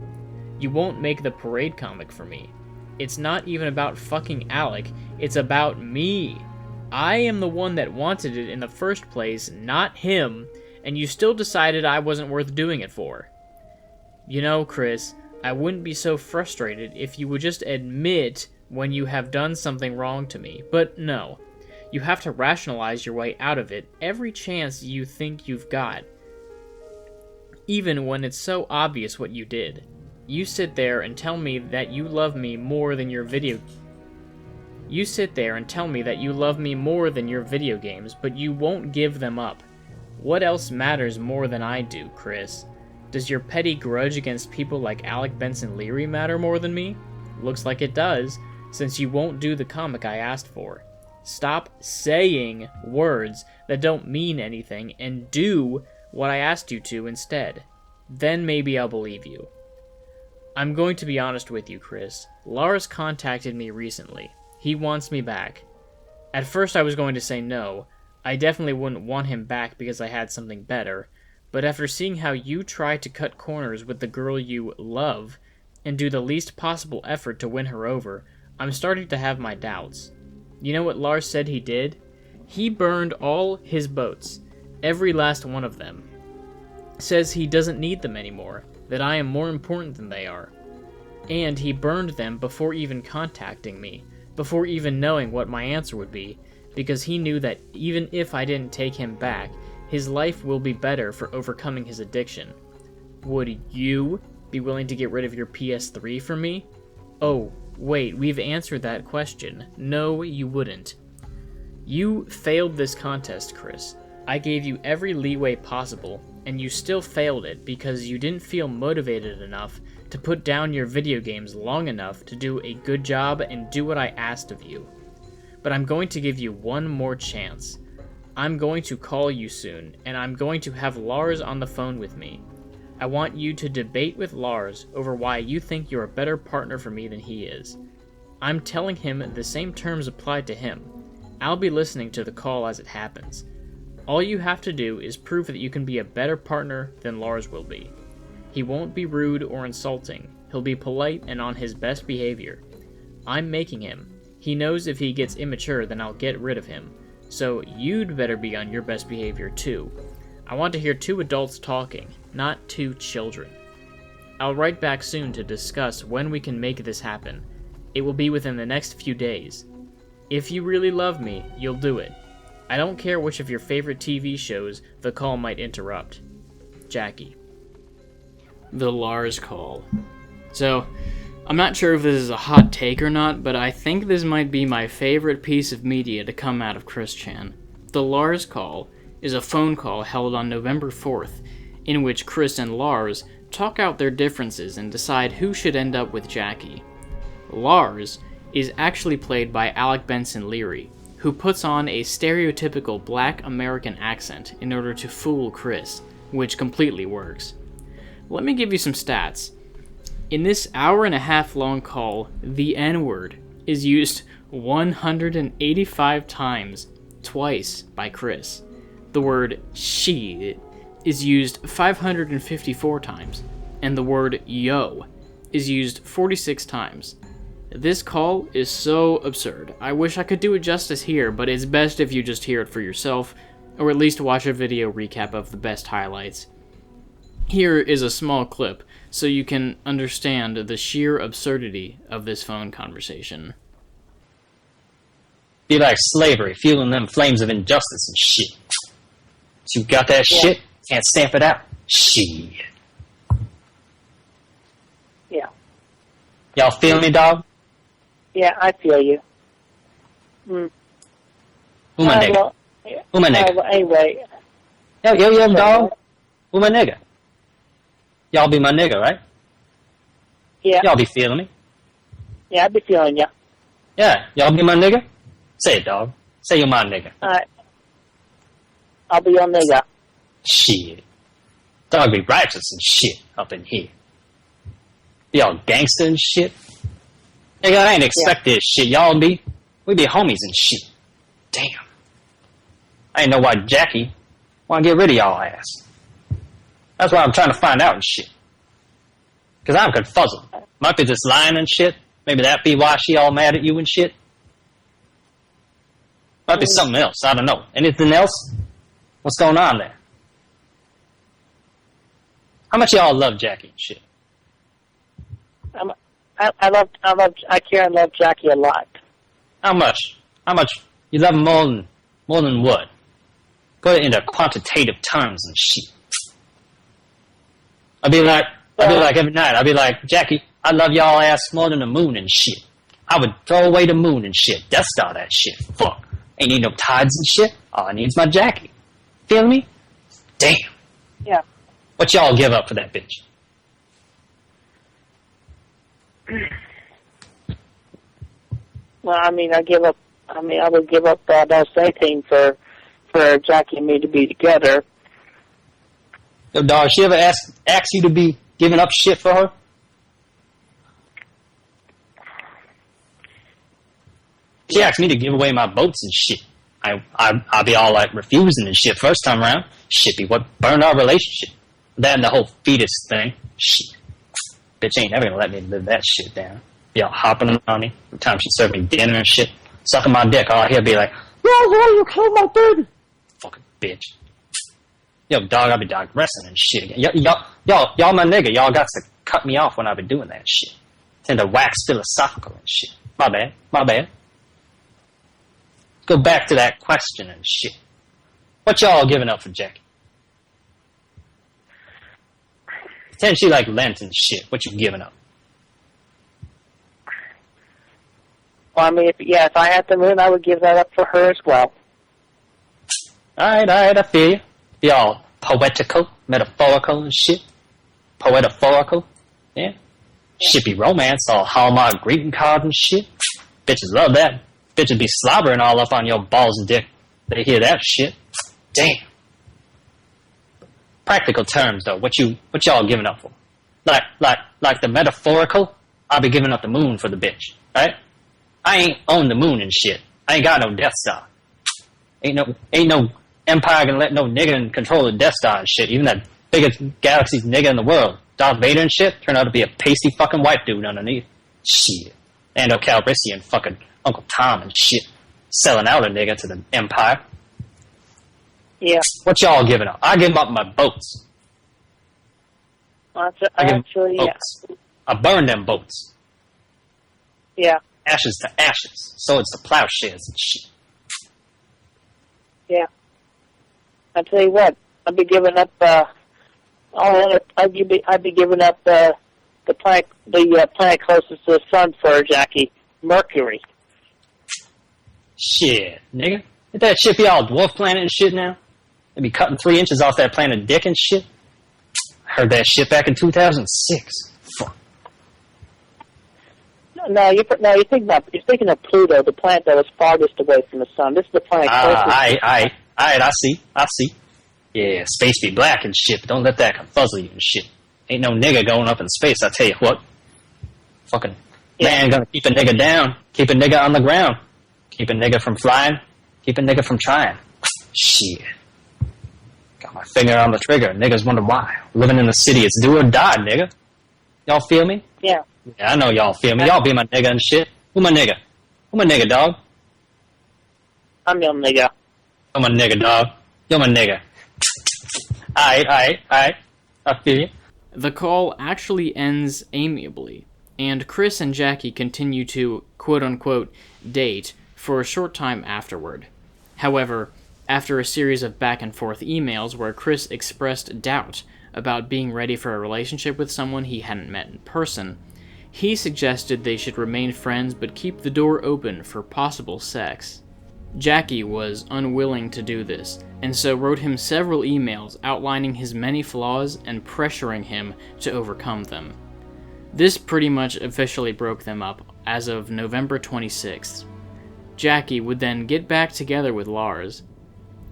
You won't make the parade comic for me. It's not even about fucking Alec, it's about me. I am the one that wanted it in the first place, not him, and you still decided I wasn't worth doing it for. You know, Chris, I wouldn't be so frustrated if you would just admit when you have done something wrong to me, but no. You have to rationalize your way out of it every chance you think you've got, even when it's so obvious what you did. You sit there and tell me that you love me more than your video... You sit there and tell me that you love me more than your video games, but you won't give them up. What else matters more than I do, Chris? Does your petty grudge against people like Alec Benson Leary matter more than me? Looks like it does, since you won't do the comic I asked for. Stop saying words that don't mean anything and do what I asked you to instead. Then maybe I'll believe you. I'm going to be honest with you, Chris. Lars contacted me recently. He wants me back. At first I was going to say no. I definitely wouldn't want him back because I had something better. But after seeing how you try to cut corners with the girl you love, and do the least possible effort to win her over, I'm starting to have my doubts. You know what Lars said he did? He burned all his boats. Every last one of them. Says he doesn't need them anymore. That I am more important than they are. And he burned them before even contacting me. Before even knowing what my answer would be. Because he knew that even if I didn't take him back, his life will be better for overcoming his addiction. Would you be willing to get rid of your PS3 for me? Oh, wait, we've answered that question. No, you wouldn't. You failed this contest, Chris. I gave you every leeway possible, and you still failed it because you didn't feel motivated enough to put down your video games long enough to do a good job and do what I asked of you. But I'm going to give you one more chance. I'm going to call you soon, and I'm going to have Lars on the phone with me. I want you to debate with Lars over why you think you're a better partner for me than he is. I'm telling him the same terms apply to him. I'll be listening to the call as it happens. All you have to do is prove that you can be a better partner than Lars will be. He won't be rude or insulting. He'll be polite and on his best behavior. I'm making him. He knows if he gets immature, then I'll get rid of him. So you'd better be on your best behavior too. I want to hear 2 adults talking, not 2 children. I'll write back soon to discuss when we can make this happen. It will be within the next few days. If you really love me, you'll do it. I don't care which of your favorite TV shows the call might interrupt. Jackie. The Lars Call. So, I'm not sure if this is a hot take or not, but I think this might be my favorite piece of media to come out of Chris Chan. The Lars Call is a phone call held on November 4th, in which Chris and Lars talk out their differences and decide who should end up with Jackie. Lars is actually played by Alec Benson Leary, who puts on a stereotypical black American accent in order to fool Chris, which completely works. Let me give you some stats. In this hour-and-a-half long call, the N-word is used 185 times, twice by Chris. The word she is used 554 times, and the word yo is used 46 times. This call is so absurd. I wish I could do it justice here, but it's best if you just hear it for yourself, or at least watch a video recap of the best highlights. Here is a small clip, so you can understand the sheer absurdity of this phone conversation. Be like slavery, fueling them flames of injustice and shit. You got that shit? Can't stamp it out? Shit. Yeah. Y'all feel me, dog? Yeah, I feel you. Who my nigga? Well, Who my nigga? well, anyway. Yo, dog. Who my nigga? Y'all be my nigga, right? Yeah. Y'all be feeling me? Yeah, I be feeling you. Yeah, y'all be my nigga? Say it, dog. Say you're my nigga. Alright. I'll be your nigga. Shit. Dog be righteous and shit up in here. Be all gangster and shit. Nigga, I ain't expect this shit. Y'all be. We be homies and shit. Damn. I ain't know why Jackie wanna get rid of y'all ass. That's why I'm trying to find out and shit. Cause I'm confuzzled. Might be just lying and shit. Maybe that be why she all mad at you and shit. Might be something else. I don't know. Anything else? What's going on there? How much y'all love Jackie and shit? I care and love Jackie a lot. How much? How much? You love him more than what? Put it into quantitative terms and shit. I'd be like every night, I'd be like, Jackie, I love y'all ass more than the moon and shit. I would throw away the moon and shit. Death Star that shit. Fuck. Ain't need no tides and shit. All I need is my Jackie. Feel me? Damn. Yeah. What y'all give up for that bitch? Well, I would give up almost anything for Jackie and me to be together. Yo, dog, she ever ask you to be giving up shit for her? She asked me to give away my boats and shit. I'll be all like refusing and shit first time around. Shit be what burned our relationship. That and the whole fetus thing. Shit. Bitch ain't never gonna let me live that shit down. Be all hopping on me. Every time she served me dinner and shit. Sucking my dick. All I hear be like, yo, you killed my baby. Fucking bitch. Yo, dog, I be digressing and shit again. Y'all my nigga. Y'all got to cut me off when I be doing that shit. Tend to wax philosophical and shit. My bad. Go back to that question and shit. What y'all giving up for Jackie? Pretend she like Lent and shit. What you giving up? Well, I mean, if I had the moon, I would give that up for her as well. Alright, I feel you. Be all poetical, metaphorical and shit. Poetical, yeah. Shit be romance, all Hallmark greeting card and shit. Bitches love that. Bitches be slobbering all up on your balls and dick. They hear that shit. Damn. Practical terms though, what y'all giving up for? Like the metaphorical, I'll be giving up the moon for the bitch, right? I ain't own the moon and shit. I ain't got no Death Star. Ain't no empire gonna let no nigga control the Death Star and shit. Even that biggest galaxy nigga in the world, Darth Vader and shit, turned out to be a pasty fucking white dude underneath. Shit. Lando Calrissian, fucking Uncle Tom and shit, selling out a nigga to the empire. Yeah. What y'all giving up? I give up my boats. Actually, boats. I burned them boats. Yeah. Ashes to ashes, swords to plowshares and shit. Yeah. I tell you what, I'd be giving up. I'd be giving up the planet closest to the sun for Jackie, Mercury. Shit, nigga. Ain't that shit be all dwarf planet and shit now? They be cutting 3 inches off that planet dick and shit. I heard that shit back in 2006. Fuck. No, you're thinking of Pluto, the planet that was farthest away from the sun. This is the planet closest. Alright, I see. Yeah, space be black and shit, but don't let that confuzzle you and shit. Ain't no nigga going up in space, I tell you what. Fucking man gonna keep a nigga down, keep a nigga on the ground, keep a nigga from flying, keep a nigga from trying. Shit. Got my finger on the trigger, niggas wonder why. Living in the city, it's do or die, nigga. Y'all feel me? Yeah. Yeah, I know y'all feel me. Y'all be my nigga and shit. Who my nigga? Who my nigga, dog? I'm your nigga. I'm a nigga, dog. You're my nigga. Alright. I feel you. The call actually ends amiably, and Chris and Jackie continue to, quote-unquote, date for a short time afterward. However, after a series of back-and-forth emails where Chris expressed doubt about being ready for a relationship with someone he hadn't met in person, he suggested they should remain friends but keep the door open for possible sex. Jackie was unwilling to do this, and so wrote him several emails outlining his many flaws and pressuring him to overcome them. This pretty much officially broke them up as of November 26th. Jackie would then get back together with Lars.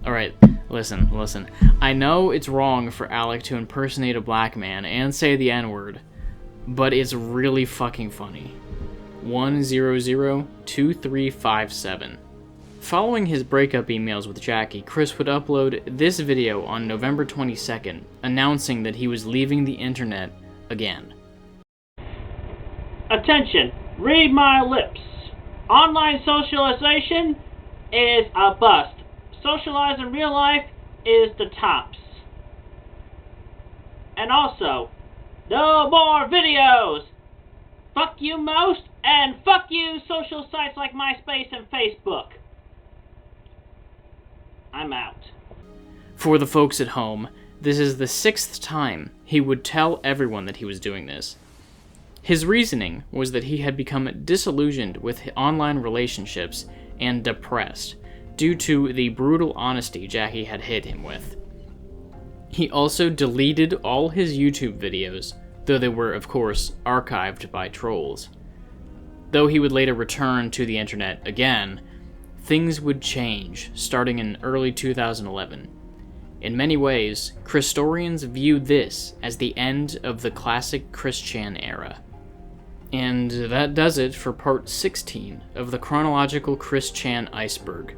Alright, listen. I know it's wrong for Alec to impersonate a black man and say the N-word, but it's really fucking funny. 1002357. Following his breakup emails with Jackie, Chris would upload this video on November 22nd, announcing that he was leaving the internet again. Attention, read my lips. Online socialization is a bust. Socialize in real life is the tops. And also, no more videos! Fuck you most, and fuck you social sites like MySpace and Facebook. I'm out. For the folks at home, this is the 6th time he would tell everyone that he was doing this. His reasoning was that he had become disillusioned with online relationships and depressed due to the brutal honesty Jackie had hit him with. He also deleted all his YouTube videos, though they were, of course, archived by trolls. Though he would later return to the internet again, things would change starting in early 2011. In many ways, Christorians view this as the end of the classic Chris Chan era. And that does it for part 16 of the chronological Chris Chan Iceberg.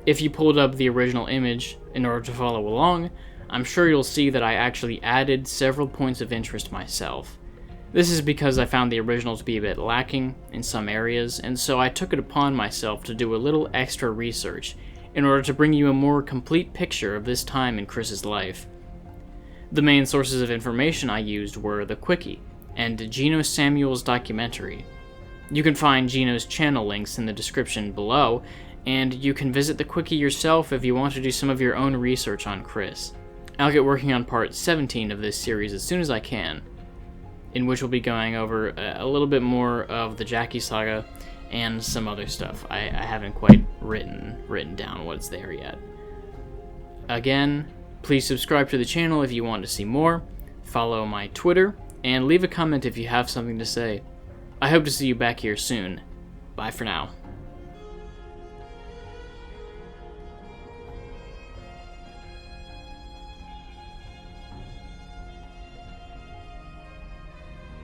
If you pulled up the original image in order to follow along, I'm sure you'll see that I actually added several points of interest myself. This is because I found the original to be a bit lacking in some areas, and so I took it upon myself to do a little extra research in order to bring you a more complete picture of this time in Chris's life. The main sources of information I used were the Quickie and Gino Samuel's documentary. You can find Gino's channel links in the description below, and you can visit the Quickie yourself if you want to do some of your own research on Chris. I'll get working on part 17 of this series as soon as I can, in which we'll be going over a little bit more of the Jackie saga and some other stuff. I haven't quite written down what's there yet. Again, please subscribe to the channel if you want to see more, follow my Twitter, and leave a comment if you have something to say. I hope to see you back here soon. Bye for now.